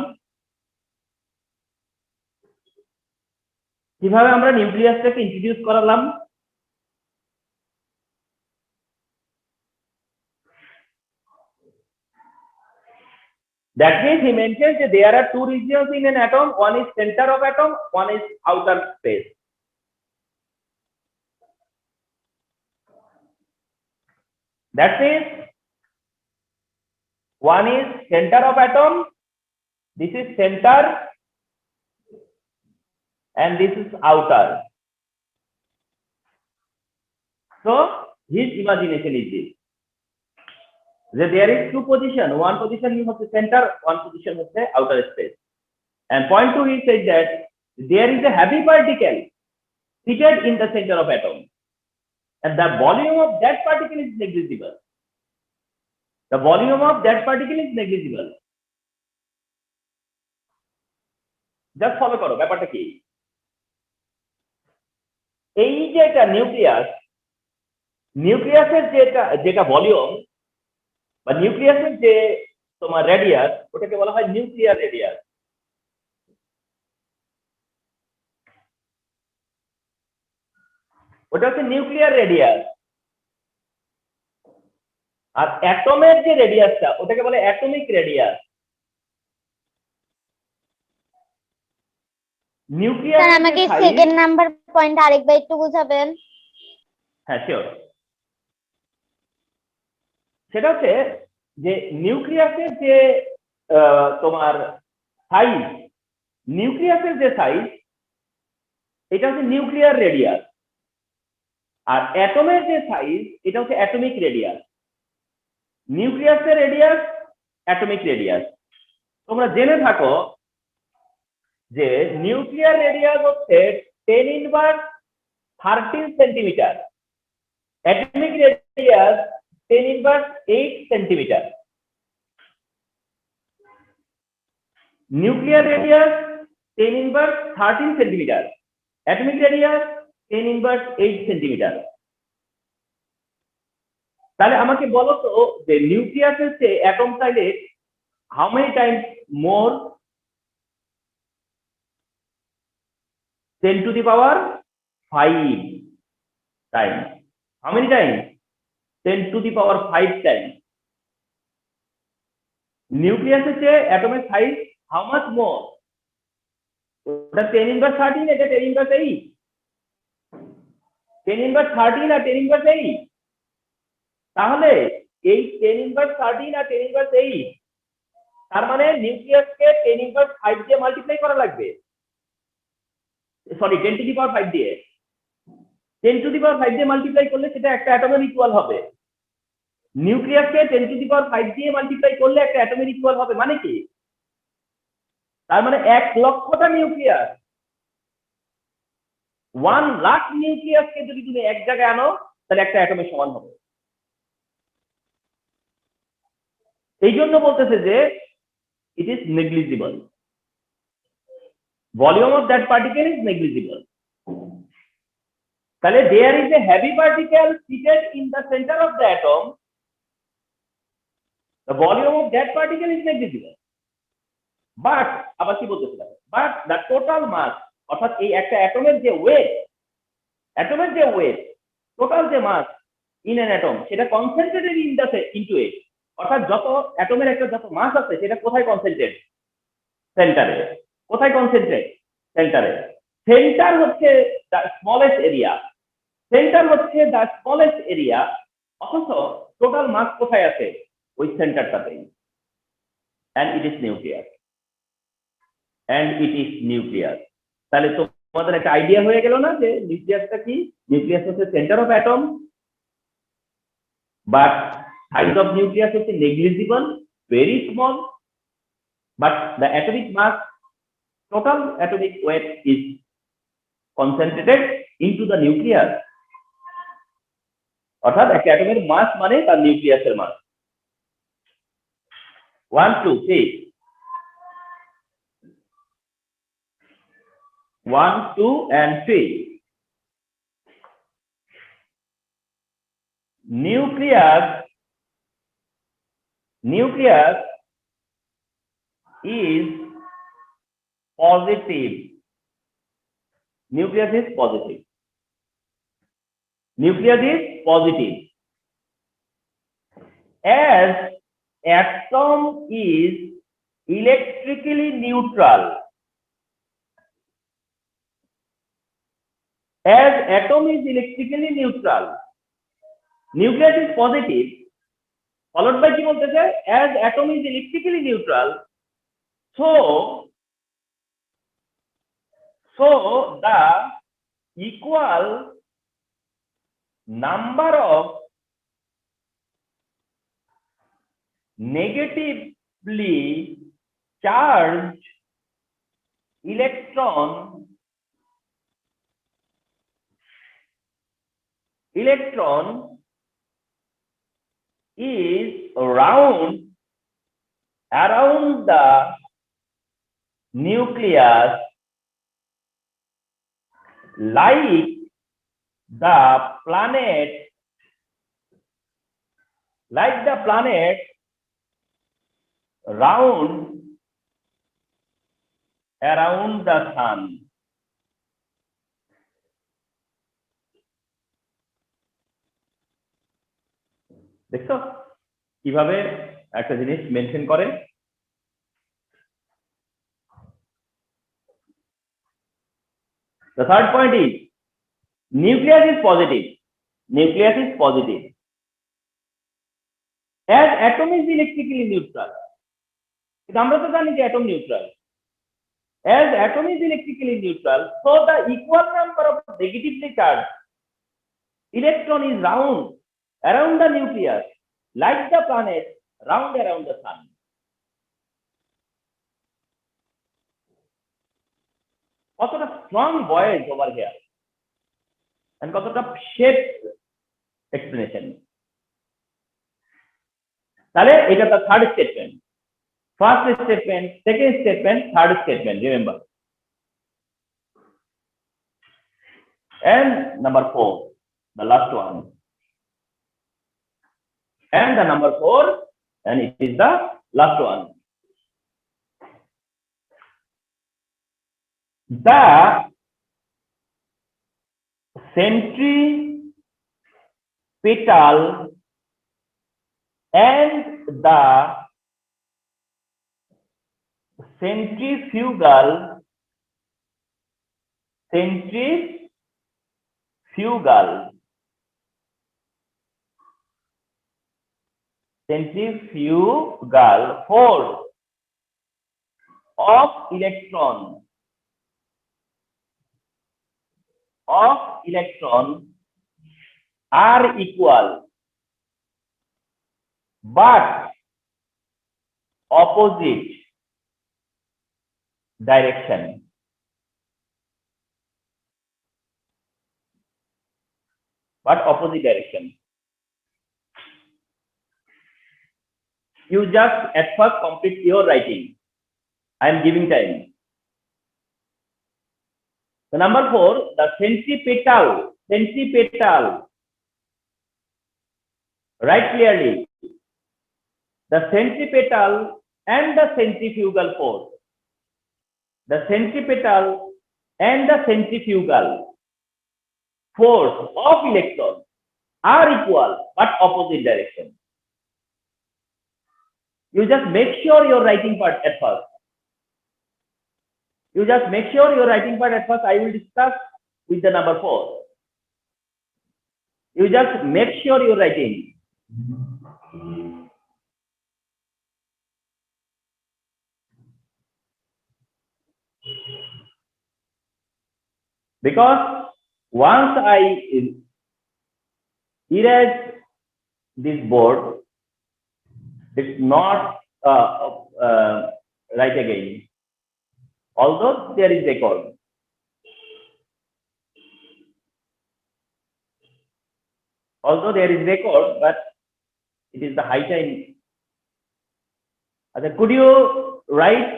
কিভাবে আমরা নিউক্লিয়াসটাকে ইন্ট্রোডিউস করালাম। That means he mentions that there are two regions in an atom. One is center of atom, one is outer space. That means One is center of atom. This is center, and this is outer. So his imagination is this: that there is two position. One position is the center, one position is the outer space. And point two, he said that there is a heavy particle seated in the center of atom, and the volume of that particle is negligible. The volume of that particle is negligible. Just follow করো ব্যাপারটা কি? এই যে একটা নিউক্লিয়াসের যেটা volume বা নিউক্লিয়াসের যে তোমার রেডিয়াস, ওটাকে বলা হয় নিউক্লিয়ার রেডিয়াস। ওটা হচ্ছে নিউক্লিয়ার রেডিয়াস। আর অ্যাটমের যে রেডিয়াসটা, ওটাকে বলে অ্যাটমিক রেডিয়াস। স্যার আমাকে সেকেন্ড নাম্বার পয়েন্ট আরেকবার একটু বুঝাবেন? হ্যাঁ, শিওর। সেটা হচ্ছে যে নিউক্লিয়াসের যে তোমার সাইজ, নিউক্লিয়াসের যে সাইজ, এটা হচ্ছে নিউক্লিয়ার রেডিয়াস। আর অ্যাটমের যে সাইজ, এটা হচ্ছে অ্যাটমিক রেডিয়াস। নিউক্লিয়াসের রেডিয়াস, অ্যাটমিক রেডিয়াস। তোমরা জেনে থাকো যে নিউক্লিয়ার রেডিয়াস হচ্ছে 10⁻13 centimetre, atomic radius 10⁻8 centimetre. Nuclear radius 10⁻13 centimetre, atomic radius 10⁻8 centimetre. তাহলে আমাকে বলো তো যে নিউক্লিয়াসের চেয়ে অ্যাটম সাইজে how many times more? 10⁵ times. How many times? 10⁵ times. নিউক্লিয়াসের চেয়ে অ্যাটমের সাইজ হাউ মাচ মোর? ওটা 10⁻13, এটা 10⁻8। 10⁻13 আর 10⁻8। তাহলে এই 10⁻13 আর 10⁻8, তার মানে নিউক্লিয়াসকে 10⁵ দিয়ে মাল্টিপ্লাই করা লাগবে। সরি, 10⁵ দিয়ে। 10⁵ দিয়ে মাল্টিপ্লাই করলে সেটা একটা অ্যাটমের ইকুয়াল হবে। নিউক্লিয়াসকে 10⁵ দিয়ে মাল্টিপ্লাই করলে একটা অ্যাটমের ইকুয়াল হবে। মানে কি? তার মানে 1,00,000টা নিউক্লিয়াস, 1,00,000 নিউক্লিয়াসকে যদি তুমি এক জায়গায় আনো, তাহলে একটা অ্যাটমের সমান হবে। এই জন্য বলতেছে যে it is negligible. Volume of that particle is negligible. তাহলে there is a heavy particle seated in the center of the atom. The volume of that particle is negligible. But আবার কি বলতেছিলাম? But the total mass, অর্থাৎ এই একটা অ্যাটমের যে wait, total যে মাস in an atom, সেটা কনসেন্ট্রেটেড ইনটু ইট। অর্থাৎ যত অ্যাটমের একটা যত মাস আছে, সেটা কোথায় কনসেন্ট্রেট? সেন্টারে। কোথায় কনসেন্ট্রেট? সেন্টারে। সেন্টার হচ্ছে দ্য স্মলেস্ট এরিয়া। অথচ টোটাল মাস কোথায় আছে? ওই সেন্টারটাতেই। and it is nucleus. তাহলে তোমাদের একটা আইডিয়া হয়ে গেল না যে নিউক্লিয়াসটা কি? নিউক্লিয়াস হচ্ছে centre of atom, but size of nucleus is negligible, very small, but the atomic mass, total atomic weight is concentrated into the nucleus. অর্থাৎ একটা অ্যাটমের মাস মানে তার নিউক্লিয়াসের মাস। 1, 2, 3. 1, 2 and 3. Nucleus is positive. Nucleus is positive. As atom is electrically neutral. Nucleus is positive, followed by কি বলতেছে as atom is electrically neutral so the equal number of negatively charged electron is around the nucleus like the planet around the sun. দেখছো কিভাবে একটা জিনিস mention করে? The third point is nucleus is positive. As atom is electrically neutral. কিন্তু আমরা তো জানি যে atom neutral. As atom is electrically neutral, so the equal number of negatively charged electron is around the nucleus, like the planet around the sun. কতটা strong voice over here, and কতটা shaped explanation. তাহলে এটা the third statement. First statement, second statement, third statement, remember. And number 4, the last one. And the number 4, and it is the last one. The centripetal and the centrifugal force of electron are equal but opposite direction. You just at first complete your writing. I am giving time. So number 4, the centripetal. Write clearly. The centripetal and the centrifugal force. The centripetal and the centrifugal force of electron are equal but opposite direction. You just make sure your writing part at first. I will discuss with the number 4. You just make sure your writing. Because once I erase this board, it's not write again. Although there is record. But it is the high time. Could you write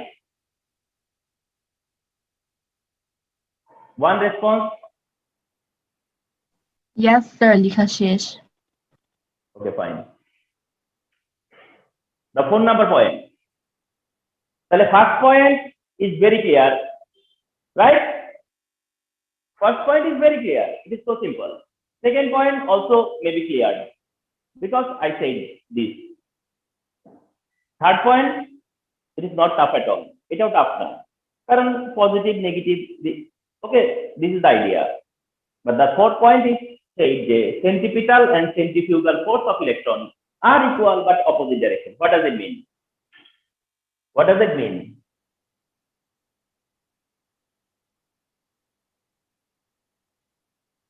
one response? Yes, sir, লিখা শেষ। Okay, fine. The phone number point. The first point is very clear, right? First point is very clear. It is so simple. Second point also may be clear because I said this. Third point, it is not tough at all. It is tough now. Current positive, negative. Okay, this is the idea. But the fourth point is said the centripetal and centrifugal force of electron are equal but opposite direction. What does it mean? What does it mean?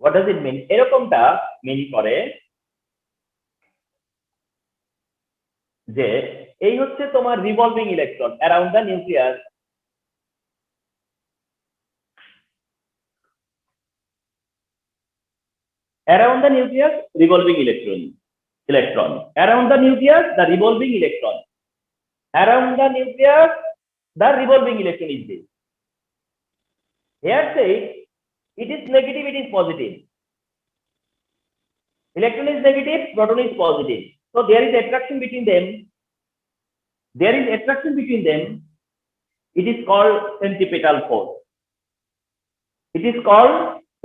What does it mean? এরকমটা মিন করে যে এই হচ্ছে তোমার revolving electron around the nucleus. Around the nucleus, revolving electron. Around the nucleus, the revolving electron. Around the nucleus, the revolving electron is this. Here say it is negative, it is positive. Electron is negative, proton is positive. So there is attraction between them. There is attraction between them. It is called centripetal force. It is called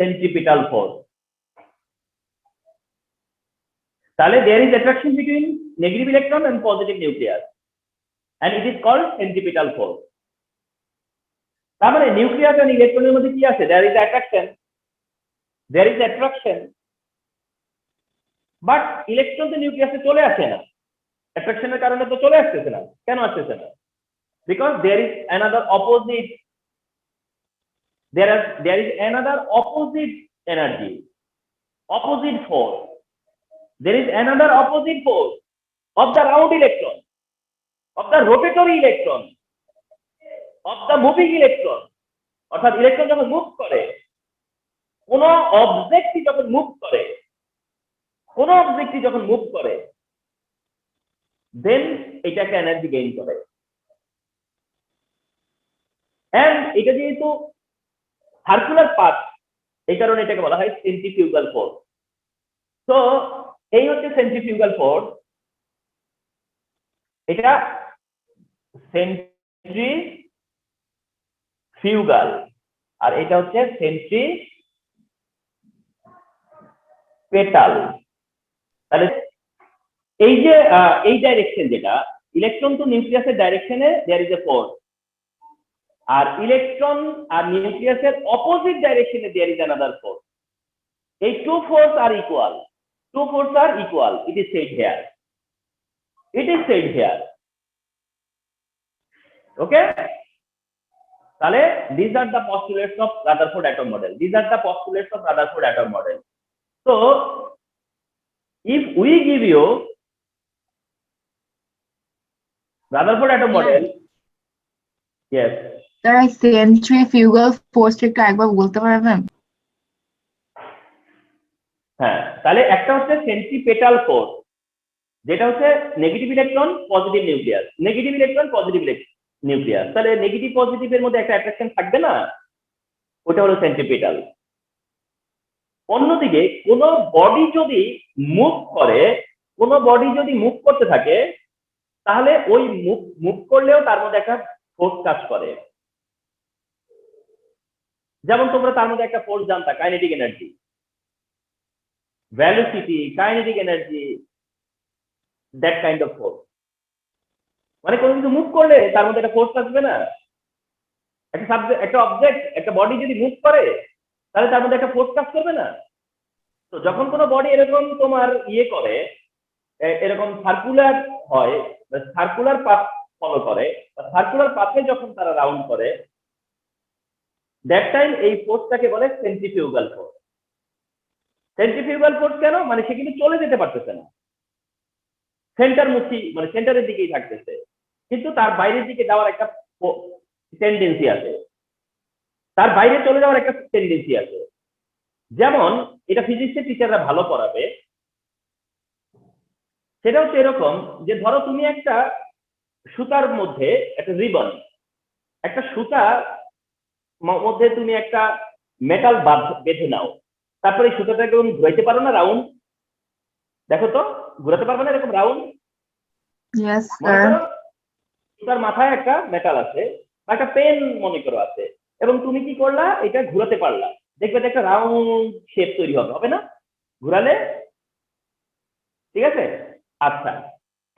centripetal force. তাহলে there is attraction between negative electron and positive nucleus, and it is called centripetal force. তার মানে nucleus আর ইলেকট্রনের মধ্যে কি আছে? there is attraction, but electron তো নিউক্লিয়াসে চলে আসে না, অ্যাট্রাকশনের কারণে তো চলে আসতেছে না। কেন আসতেছে না? Because there is another opposite energy, opposite force. There is another opposite force of the round electron, of the rotatory electron, of the moving electron. অর্থাৎ ইলেকট্রন যখন মুভ করে, কোন অবজেক্টই যখন মুভ করে, দেন এটাকে এনার্জি গেইন করে। এন্ড এটা যেহেতু সার্কুলার পাথ, এই কারণে এটাকে বলা হয় সেন্ট্রিফিউগাল ফোর্স। তো এই হচ্ছে সেন্ট্রিফিউগাল ফোর্স, এটা সেন্ট্রিফিউগাল, আর এটা হচ্ছে সেন্ট্রিপেটাল। তাহলে এই যে এই ডাইরেকশন, যেটা ইলেকট্রন টু নিউক্লিয়াসের ডাইরেকশনে দেয়ার ইজ এ ফোর্স, আর ইলেকট্রন আর নিউক্লিয়াসের অপোজিট ডাইরেকশনে দেয়ার ইজ অ্যানাদার ফোর্স। এই two force are equal, it is said here. Okay, তাহলে these are the postulates of Rutherford atom model. So if we give you Rutherford atom model, yes, তারা centrifugal ফোর্সটা একবার বলতে পারবেন? হ্যাঁ, তাহলে একটা হচ্ছে সেন্ট্রিপেটাল ফোর্স, যেটা হচ্ছে নেগেটিভ ইলেকট্রন পজিটিভ নিউক্লিয়াস। তাহলে নেগেটিভ পজিটিভের মধ্যে একটা অ্যাট্রাকশন থাকবে না, ওটা হলো সেন্ট্রিপেটাল। অন্যদিকে কোন বডি যদি মুভ করতে থাকে, তাহলে ওই মুভ করলেও তার মধ্যে একটা ফোর্স কাজ করে। যেমন তোমরা তার মধ্যে একটা ফোর্স জানতা, kinetic energy, velocity, kinetic energy, that kind of force. মানে কোনো কিছু মুভ করলে তার মধ্যে একটা ফোর্স আসবে না? একটা অবজেক্ট, একটা বডি যদি মুভ করে, তাহলে তার মধ্যে একটা ফোর্স কাজ করবে না? তো যখন কোনো বডি এরকম তোমার করে, এরকম সার্কুলার হয়, সার্কুলার পাথ ফলো করে, সার্কুলার পাথে যখন তারা রাউন্ড করে, দ্যাট টাইম এই ফোর্সটাকে বলে সেন্ট্রিফিউগাল ফোর্স। সেন্ট্রিফিউগাল ফোর্স কেন? মানে সে কিন্তু চলে যেতে পারতেছে না, সেন্টারমুখী, মানে সেন্টারের দিকেই থাকতেছে, কিন্তু তার বাইরের দিকে যাওয়ার একটা টেন্ডেন্সি আছে, তার বাইরে চলে যাওয়ার একটা টেন্ডেন্সি আছে। যেমন এটা ফিজিক্সের টিচাররা ভালো পড়াবে, সেটা হচ্ছে এরকম যে ধরো তুমি একটা সুতার মধ্যে একটা রিবন, একটা সুতার মধ্যে তুমি একটা মেটাল বেঁধে নাও, তারপরে এই সুতাটাকে তুমি ঘুরাইতে পারো না রাউন্ড? দেখো তো, ঘুরাতে পারবে না এরকম রাউন্ড? Yes sir. সুতার মাথায় একটা মেটাল আছে বা একটা পেন মনে করো আছে, এবং তুমি কি করলা, এটা ঘুরাতে পারলা, দেখবে যে একটা রাউন্ড শেপ তৈরি হবে না ঘুরালে? ঠিক আছে, আচ্ছা,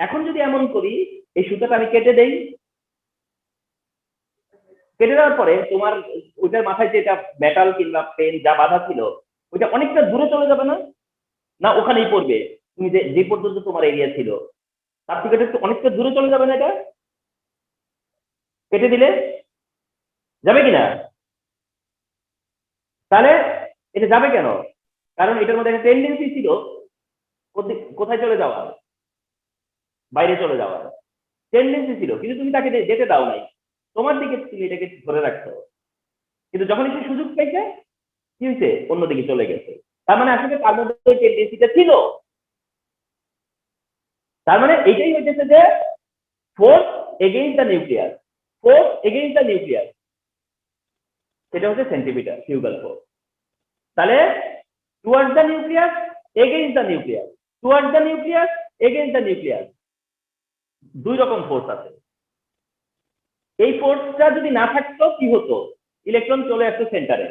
এখন যদি এমন করি, এই সুতাটা আমি কেটে দেই, কেটে দেওয়ার পরে তোমার ওইটার মাথায় যেটা মেটাল কিংবা পেন যা বাঁধা ছিল, ওইটা অনেকটা দূরে চলে যাবে না? না ওখানেই পড়বে? তুমি যে পর্যন্ত তোমার এরিয়া ছিল তার থেকে একটু অনেকটা দূরে চলে যাবে না? এটা কেটে দিলে যাবে কিনা? তাহলে এটা যাবে কেন? কারণ এটার মধ্যে একটা টেন্ডেন্সি ছিল কোথায় চলে যাওয়ার, বাইরে চলে যাওয়ার টেন্ডেন্সি ছিল, কিন্তু তুমি তাকে যেতে দাও নাই, তোমার দিকে তুমি এটাকে ধরে রাখছো। কিন্তু যখন সে সুযোগ পাইছে কি হয়েছে, অন্যদিকে চলে গেছে। তার মানে আসলে তার মধ্যে ওই টেন্ডেন্সিটা ছিল। তার মানে এইটাই হইতেছে যে force against the nucleus, force against the nucleus, সেটা হচ্ছে সেন্টিমিটার ফিউগাল ফোর্স। তাহলে towards the nucleus, against the nucleus, towards the nucleus, against the nucleus, দুই রকম ফোর্স আছে। এই ফোর্সটা যদি না থাকতো কি হতো, ইলেকট্রন চলে আসতো সেন্টারে।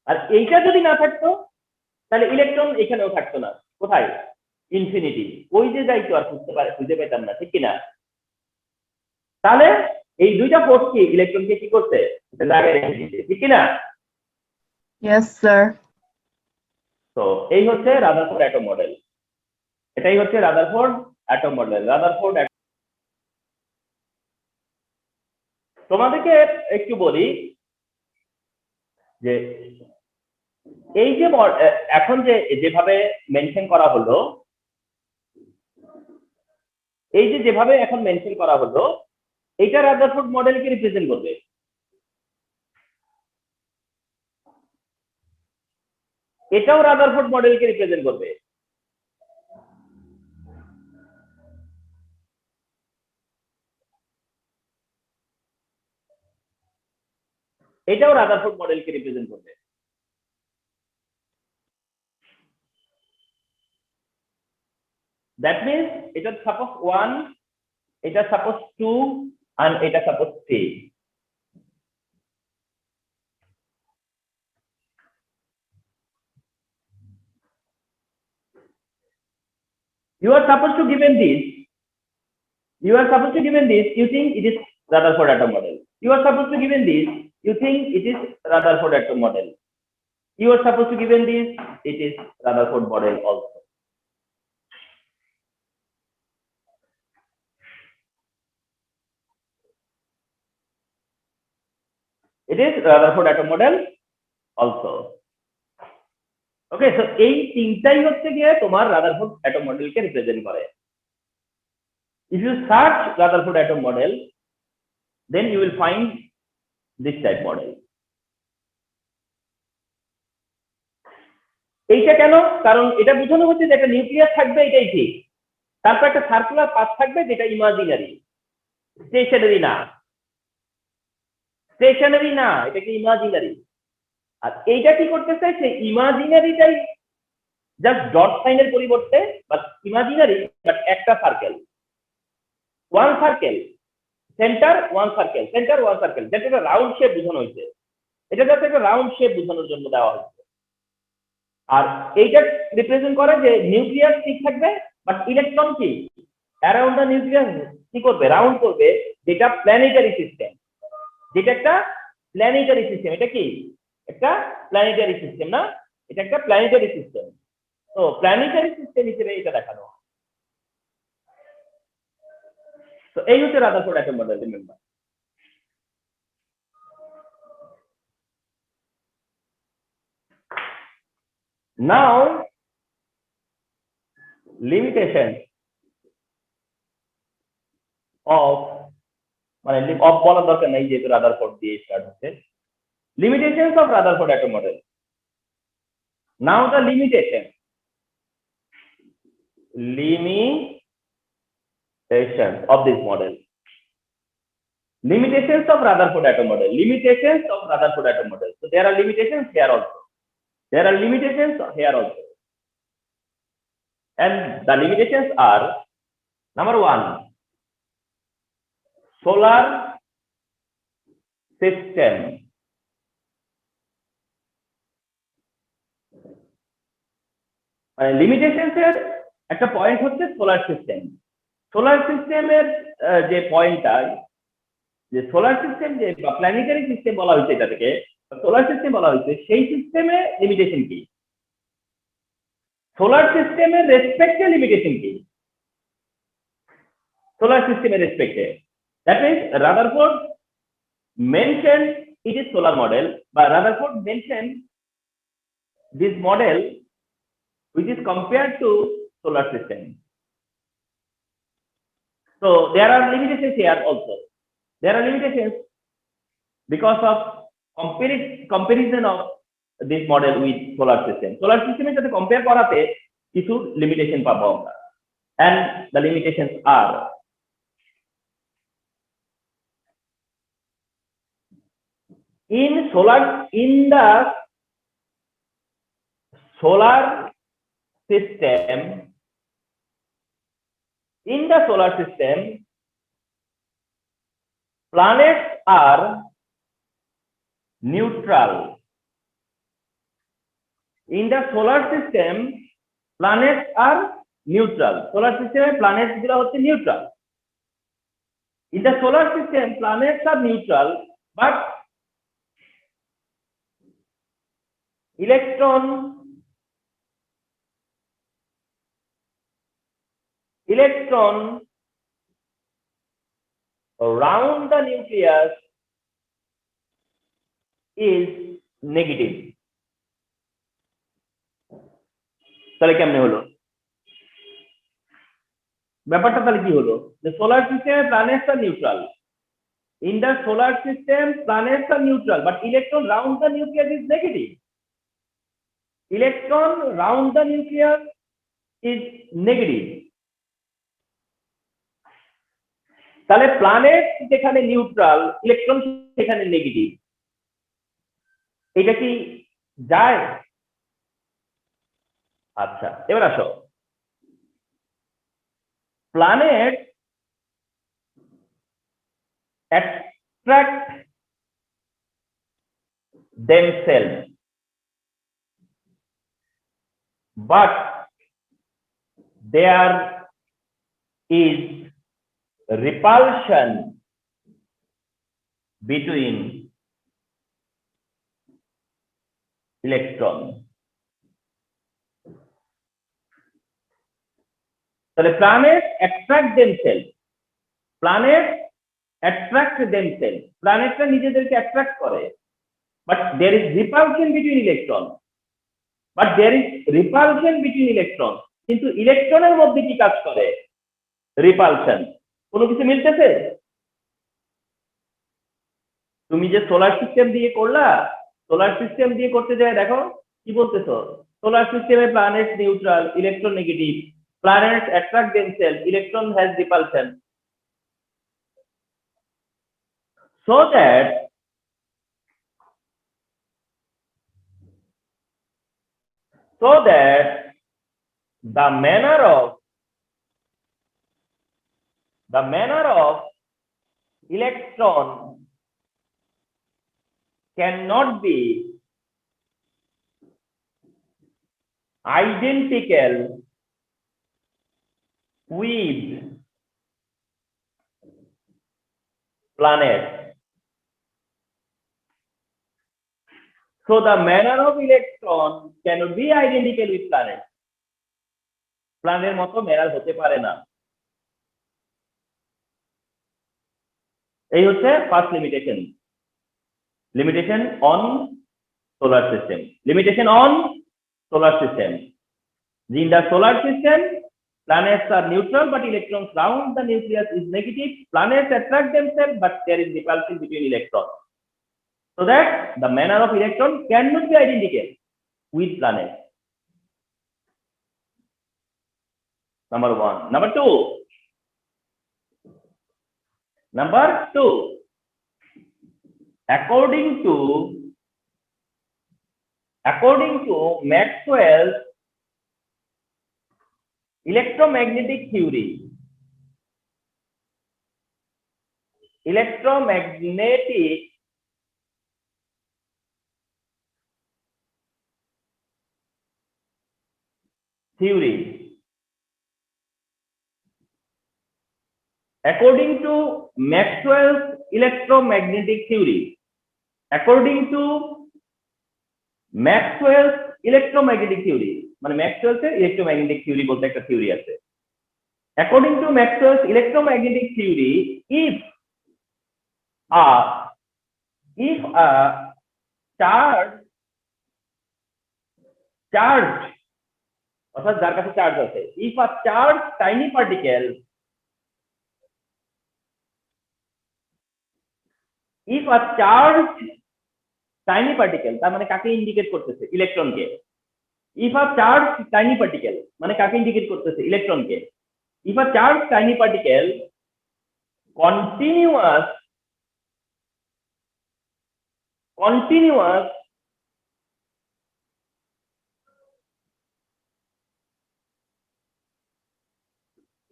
আর এইটা যদি না থাকতো তাহলে ইলেকট্রন এখানেও থাকতো না। কোথায়? ইনফিনিটি। ওই যে যাইতো আর খুঁজে পেতাম না, ঠিক কিনা? তাহলে এই দুইটা ফোর্স কি ইলেকট্রনকে কি করছে, জায়গায় রেখে দিচ্ছে, ঠিক কিনা? Yes, sir. তো এই হচ্ছে রাদারফোর্ড অ্যাটম মডেল। এটাই হচ্ছে রাদারফোর্ড অ্যাটম মডেল। রাদারফোর্ড তোমাদেরকে একটু বলি যে এই যে এখন যেভাবে মেনশন করা হলো, এই যেভাবে এখন মেনশন করা হলো, এইটা রাদারফোর্ড মডেলকে রিপ্রেজেন্ট করবে। এটাও রাদারফোর্ড মডেলকে রিপ্রেজেন্ট করবে। এটাও রাদারফোর্ড মডেলকে রিপ্রেজেন্ট করবে। দ্যাট মিনস এটা সাপোজ 1, এটা সাপোজ 2 and এটা suppose 3। You are supposed to given this, you think it is Rutherford atom model. You are supposed to given this, you think it is Rutherford atom model. You are supposed to given this, it is Rutherford model also. It is Rutherford atom model also. Okay, so এই তিনটাই হচ্ছে গিয়ে তোমার Rutherford atom model কে represent করে। If you search Rutherford atom model, then you will find this type model. এইটা কেন? কারণ এটা বোঝানো হচ্ছে যে একটা নিউক্লিয়াস থাকবে, এটাই ঠিক। তারপর একটা সার্কুলার পাথ থাকবে যেটা ইমাজিনারি, স্টেশনারি না, স্টেশনারি না, এটা কি ইমাজিনারি। আর এইটা কি করতে চাইছে, ইমাজিনারিটাই জাস্ট ডট সাইনের পরিবর্তে, বাট ইমাজিনারি, বাট একটা circle, one circle, centre one circle, centre one circle, যেটা একটা রাউন্ড শেপ বোঝানো হয়েছে। এটা যাতে একটা রাউন্ড শেপ বোঝানোর জন্য দেওয়া হয়েছে। আর এইটা রিপ্রেজেন্ট করে যে নিউক্লিয়াস ঠিক থাকবে, বাট ইলেকট্রন কি অ্যারাউন্ড দ্য নিউক্লিয়াস কি করবে, রাউন্ড করবে, যেটা প্ল্যানেটারি সিস্টেম, যেটা একটা প্ল্যানেটারি সিস্টেম। এটা কি একটা প্ল্যানেটারি সিস্টেম না? এটা একটা প্ল্যানেটারি সিস্টেম। তো প্ল্যানেটারি সিস্টেম হিসেবে এটা দেখানো। তো এই হচ্ছে Rutherford atom model, remember. Now, limitation of মানে অফ বলার দরকার নেই, যেহেতু রাদারফোর্ড দিয়ে স্টার্ট হচ্ছে। Limitations of Rutherford atom model. Now the limitation of this model. Limitations of Rutherford atom model. Limitations of Rutherford atom model. So there are limitations here also. There are limitations here also. And the limitations are, number 1, solar system. Limitations এর একটা point হচ্ছে solar system. Solar সিস্টেমের যে পয়েন্টটা, যে solar system যে planetary system বলা হয়েছে, এটা থেকে সোলার সিস্টেম বলা হয়েছে, সেই সিস্টেমে লিমিটেশন কি? সোলার সিস্টেমের রেসপেক্টে লিমিটেশন কি? সোলার সিস্টেমের রেসপেক্টে, that means Rutherford mentioned it is solar model, but Rutherford mentioned this model which is compared to solar system. So there are limitations here also. There are limitations because of comparison of this model with solar system. Solar system এর সাথে compare করাতে কিছু limitation পাবো আমরা, and the limitations are in the solar system, planets are neutral. In the solar system, planets are neutral. Solar system planets গুলো হচ্ছে neutral. In the solar system, planets are neutral, but electron around the nucleus is negative. তাহলে কেমনে হলো ব্যাপারটা? তাহলে কি হলো? The solar system planets are neutral. In the solar system, planets are neutral, but electron around the nucleus is negative. Electron around the nucleus is negative. তাহলে planet যেখানে neutral, electron সেখানে নেগেটিভ, এটা কি যায়? আচ্ছা, এবার আসো, planet attract themselves, but there is repulsion between electrons. তাহলে প্ল্যানেট attract themselves, প্ল্যানেটরা নিজেদেরকে অ্যাট্রাক্ট করে, but there is repulsion between electrons. কিন্তু ইলেকট্রনের মধ্যে কি কাজ করে? রিপালশন। কোনো কিছু মিলতেছে? তুমি যে সোলার সিস্টেম দিয়ে করলা, সোলার সিস্টেম দিয়ে করতে যায় দেখো কি বলতেছো, সোলার সিস্টেমে planet neutral, electron negative, planets attract themselves, electron has repulsion, so that the manner of electron cannot be identical with planets. So the manner of electron cannot be identical with planets. Planet মতো মেরাল হতে পারে না। এই হচ্ছে first limitation on solar system. In the solar system, planets are neutral, but electrons around the nucleus is negative. Planets attract themselves, but there is repulsion between electrons. So that the manner of electron cannot be identical with planets. Number one. Number two. According to Maxwell's electromagnetic theory, according to Maxwell's electromagnetic theory, মানে Maxwell's এর electromagnetic theory বলতে একটা theory আছে। According to Maxwell's electromagnetic theory, if a charge অর্থাৎ যার কাছে charge আছে, if a charge tiny particle তার মানে কাকে ইন্ডিকেট করতেছে? ইলেকট্রনকে। if a charge tiny particle মানে কাকে ইন্ডিকেট করতেছে? ইলেকট্রনকে। if a charge tiny particle continuous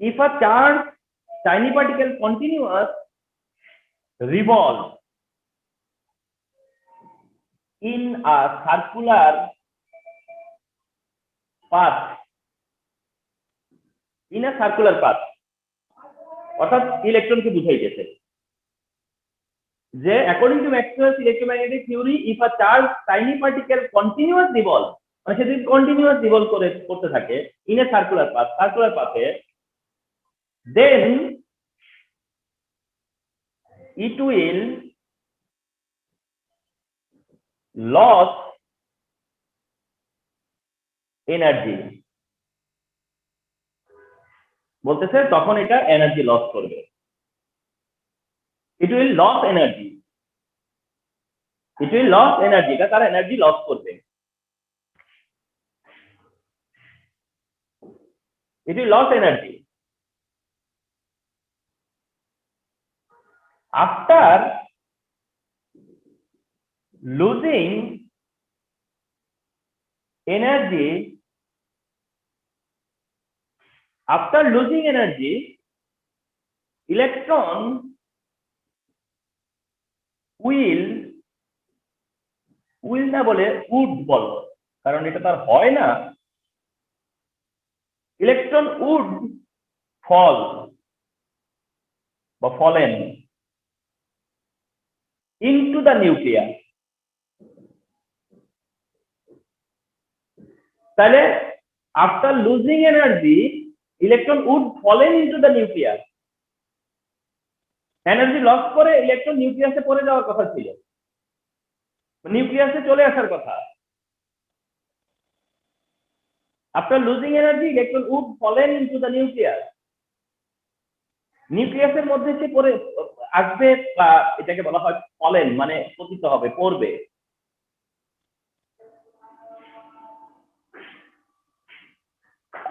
if a charge tiny particle continuous revolve in a circular path অর্থাৎ ইলেকট্রনকে বুঝাইতেছে যে according to Maxwell's electromagnetic theory, if a charge tiny particle continuous revolve, মানে সেদিন continuous revolve করতে থাকে in a circular পাথে, then it will lose energy, বলতেছে তখন এটা এনার্জি লস করবে। it will lose energy, এটা তার এনার্জি লস করবে। it will lose energy after losing energy electron will না বলে would বলো, কারণ এটা তার হয় না। ইলেকট্রন would fall বা fallen into the nucleus। তাহলে after losing energy electron would fallen into the nucleus, energy loss করে ইলেকট্রন নিউক্লিয়াসে পড়ে যাওয়ার কথা ছিল, নিউক্লিয়াসে চলে আসার কথা। after losing energy electron would fallen into the nucleus, নিউক্লিয়াসের মধ্যে সে পড়ে আসবে, বা এটাকে বলা হয় ফলেন, মানে পতিত হবে, পড়বে।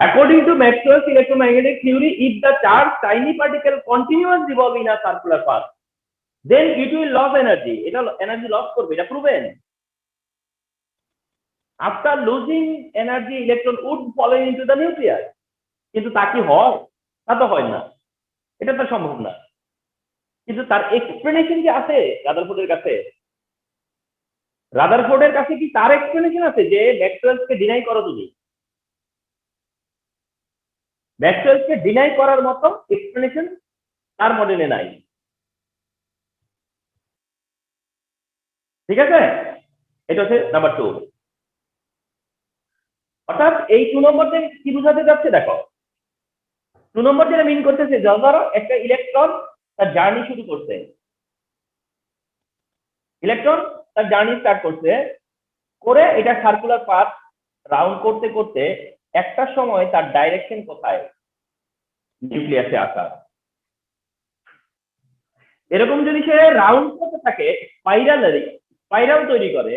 According to Maxwell's electromagnetic theory, if the charged tiny particle continuously revolve in a circular path, then it will lose energy, এটা এনার্জি লস করবে, এটা proven. after losing energy electron would fall into the nucleus, কিন্তু তা কি হয়? তা তো হয় না, এটা তো সম্ভব না। কিন্তু তার এক্সপ্লেনেশন কি আছে রাদারফোর্ডের কাছে? রাদারফোর্ডের কাছে কি তার এক্সপ্লেনেশন আছে যে ম্যাক্সওয়েলসকে ডিনাই করো তুমি? ম্যাক্সওয়েলসকে ডিনাই করার মতো এক্সপ্লেনেশন তার মডেলে নাই। ঠিক আছে, এটা হচ্ছে নাম্বার 2। অর্থাৎ এই 2 নম্বর দিয়ে কি বোঝাতে যাচ্ছে দেখো, 2 নম্বর যেটা মিন করতেছে, ধরো একটা ইলেকট্রন তার জার্নি শুরু করছে, ইলেকট্রন তার জার্নি স্টার্ট করছে করে, এটা সার্কুলার পাথ রাউন্ড করতে করতে একটা সময় তার ডাইরেকশন কোথায়? নিউক্লিয়াসে আসা। এরকম যদি সে রাউন্ড করতে থাকে, স্পাইরাল তৈরি করে,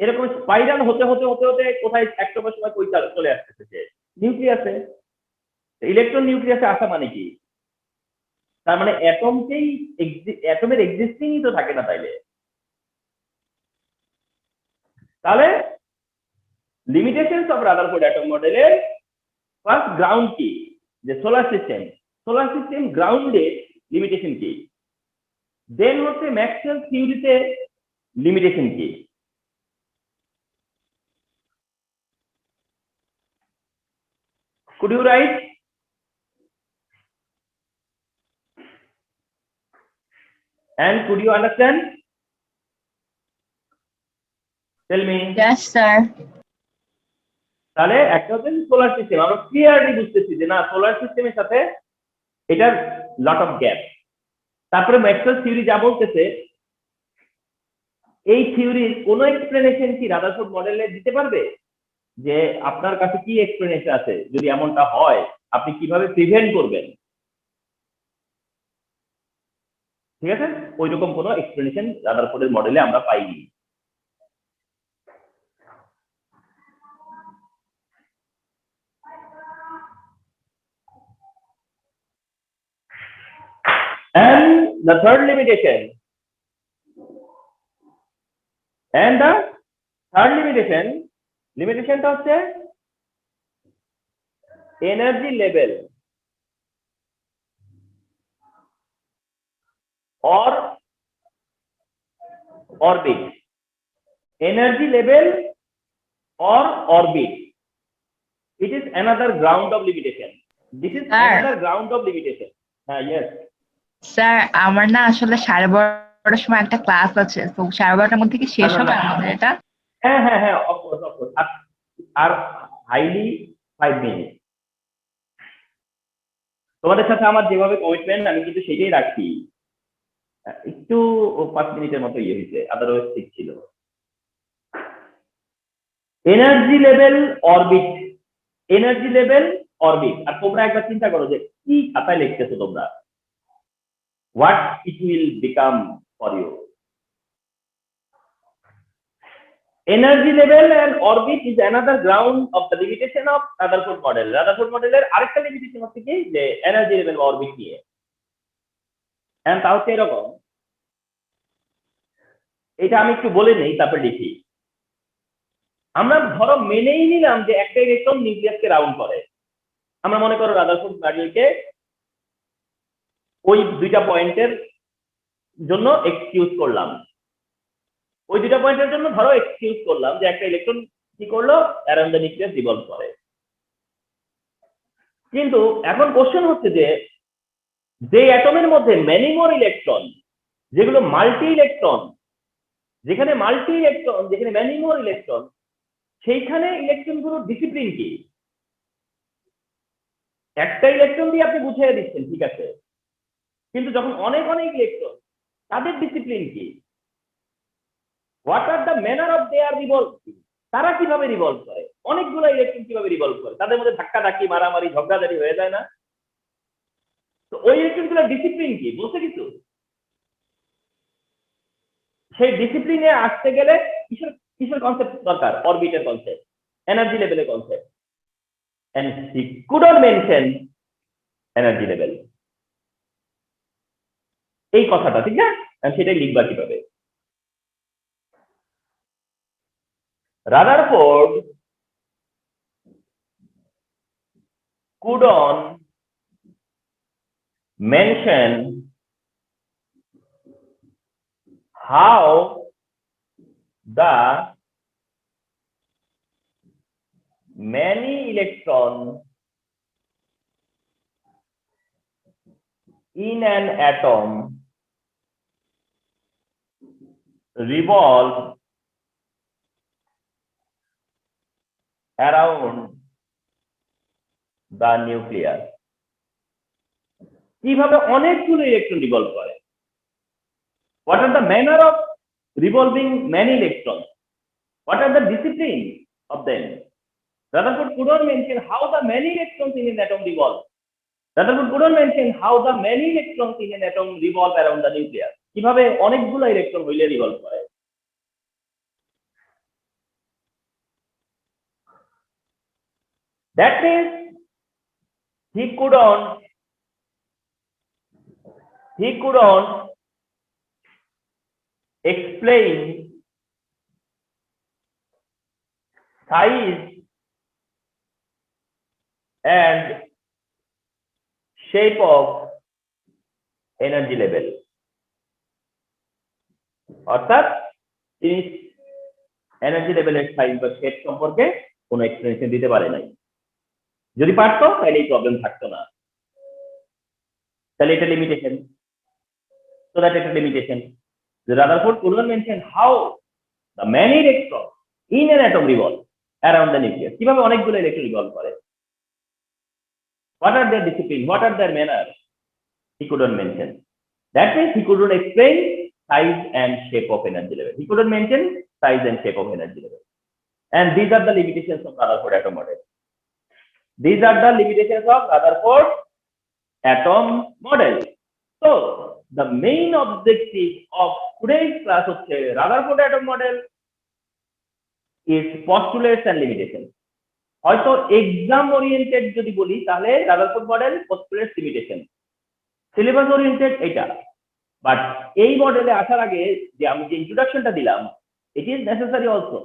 এরকম স্পাইরাল হতে হতে হতে হতে কোথায় একটা সময় কই চলে আসতেছে? নিউক্লিয়াসে। ইলেকট্রন নিউক্লিয়াসে আসা মানে কি? তার মানে অ্যাটমের এক্সিস্টিংই তো থাকে না তাইলে। তাহলে লিমিটেশনস অফ রাদারফোর্ড অ্যাটম মডেলের ফার্স্ট গ্রাউন্ড কি? যে সোলার সিস্টেম গ্রাউন্ডে লিমিটেশন কি? দেন হচ্ছে ম্যাক্সওয়েল থিওরিতে লিমিটেশন কি? Could you write? And could you understand? Tell me. Yes, sir. তাহলে একটা হচ্ছে সোলার সিস্টেম, আমরা ক্লিয়ারলি বুঝতেছি যে না সোলার সিস্টেমের সাথে এটার লট অফ গ্যাপ। তারপরে ম্যাক্সওয়েল থিওরি যা বলতেছে, এই থিওরির কোন এক্সপ্লেনেশন কি রাদারফোর্ড মডেলে দিতে পারবে? যে আপনার কাছে কি এক্সপ্লেনেশন আছে যদি এমনটা হয়, আপনি কিভাবে প্রিভেন্ট করবেন? ঠিক আছে, ওই রকম কোনো এক্সপ্লেনেশন রাদারফোর্ডের মডেলে আমরা পাইনি। And the third limitation, লিমিটেশনটা হচ্ছে energy level or orbit. Energy level or orbit. It is another ground of limitation. This is another ground of limitation. Yes. Sir আমার না আসলে 12:30টার সময় একটা ক্লাস আছে, তো 12:30টার মধ্যে কি শেষ হবে আমাদের এটা? হ্যাঁ, of course. Are highly 5 minute. তোমাদের সাথে আমার যেভাবে কমিটমেন্ট, আমি কিন্তু সেটাই রাখছি। একটু 5 মিনিটের মতো ইয়ে হয়েছে, আদারওয়াইজ ঠিক ছিল। Energy level orbit, energy level orbit. আর তোমরা একবার চিন্তা করো যে কি খাতায় লিখতেছো তোমরা, what it will become for you. Energy level and orbit is another ground of the limitation of Rutherford model. Rutherford মডেলের আরেকটা লিমিটেশন হচ্ছে কি যে এনার্জি লেভেল অরবিট নিয়ে। এন্ড তাও এরকম, এটা আমি একটু বলে নেই তারপর লিখি। আমরা ধরো মেনেই নিলাম যে একটা ইলেকট্রন নিউক্লিয়াসকে রাউন্ড করে। আমরা মনে করো রাদারফোর্ড মডেলকে ওই দুইটা পয়েন্টের জন্য এক্সকিউজ করলাম, ওই দুইটা পয়েন্টের জন্য ধরো এক্সকিউজ করলাম যে একটা ইলেকট্রন কি করলো, অ্যারাউন্ড দ্য নিউক্লিয়াস রিভলভ করে। কিন্তু এখন কোশ্চেন হচ্ছে যে অ্যাটমের মধ্যে মেনি মোর ইলেকট্রন, যেগুলো মাল্টি ইলেকট্রন, যেখানে মেনি মোর ইলেকট্রন, সেইখানে ইলেকট্রন গুলো ডিসিপ্লিন কি? একটা ইলেকট্রন দিয়ে আপনি বুঝিয়ে দিচ্ছেন, ঠিক আছে, কিন্তু যখন অনেক ইলেকট্রন, তাদের ডিসিপ্লিন কি? What are the manner of their revolving? তারা কিভাবে রিভলভ করে? অনেকগুলো ইলেকট্রন কিভাবে রিভলভ করে? তাদের মধ্যে ধাক্কাধাক্কি, মারামারি, ঝগড়াঝাড়ি হয়ে যায় না? তো ওই ইলেকট্রন গুলোর ডিসিপ্লিন কি বলছে কিছু? সেই ডিসিপ্লিনে আসতে গেলে কিসের কনসেপ্ট দরকার? অরবিটের কনসেপ্ট, এনার্জি লেভেলের concept. and he could not mention energy level, এই কথাটা, ঠিক না? সেটাই লিখবা কিভাবে? Rutherford could not mention how the many electrons in an atom revolve around the nucleus. কিভাবে অনেকগুলো ইলেকট্রন রিভলভ করে? What are the manner of revolving many electrons? What are the discipline of them? Rutherford could not mention how the many electrons in an atom revolve. Rutherford could not mention how the many electrons in an atom revolve around the nucleus. কিভাবে অনেকগুলো electron হইলে revolve করে? That means he could not explain size and shape of energy level. অর্থাৎ তিনি energy লেভেলের size বা shape সম্পর্কে কোনো এক্সপ্লেনেশন দিতে পারে নাই। যদি পারতো তাহলে এই প্রবলেম থাকতো না। তাহলে এটা limitation. So that it's a limitation. The Rutherford could not mention how the many electrons in an atom revolve. around the nucleus. কিভাবে অনেকগুলো ইলেকট্রন রিভলভ করে? What are their discipline? What are their manners? He couldn't mention. That means he couldn't explain size and shape of energy level. He couldn't mention size and shape of energy level. And these are the limitations of Rutherford atom model. These are the limitations of Rutherford atom model. So the main objective of today's class হচ্ছে Rutherford atom model is postulates and limitations. হয়তো exam oriented যদি বলি তাহলে Rutherford model, postulates, limitation. Syllabus oriented এটা, but এই মডেলে আসার আগে যে আমি যে ইন্ট্রোডাকশনটা দিলাম, ইট ইজ নেসেসারি অলসো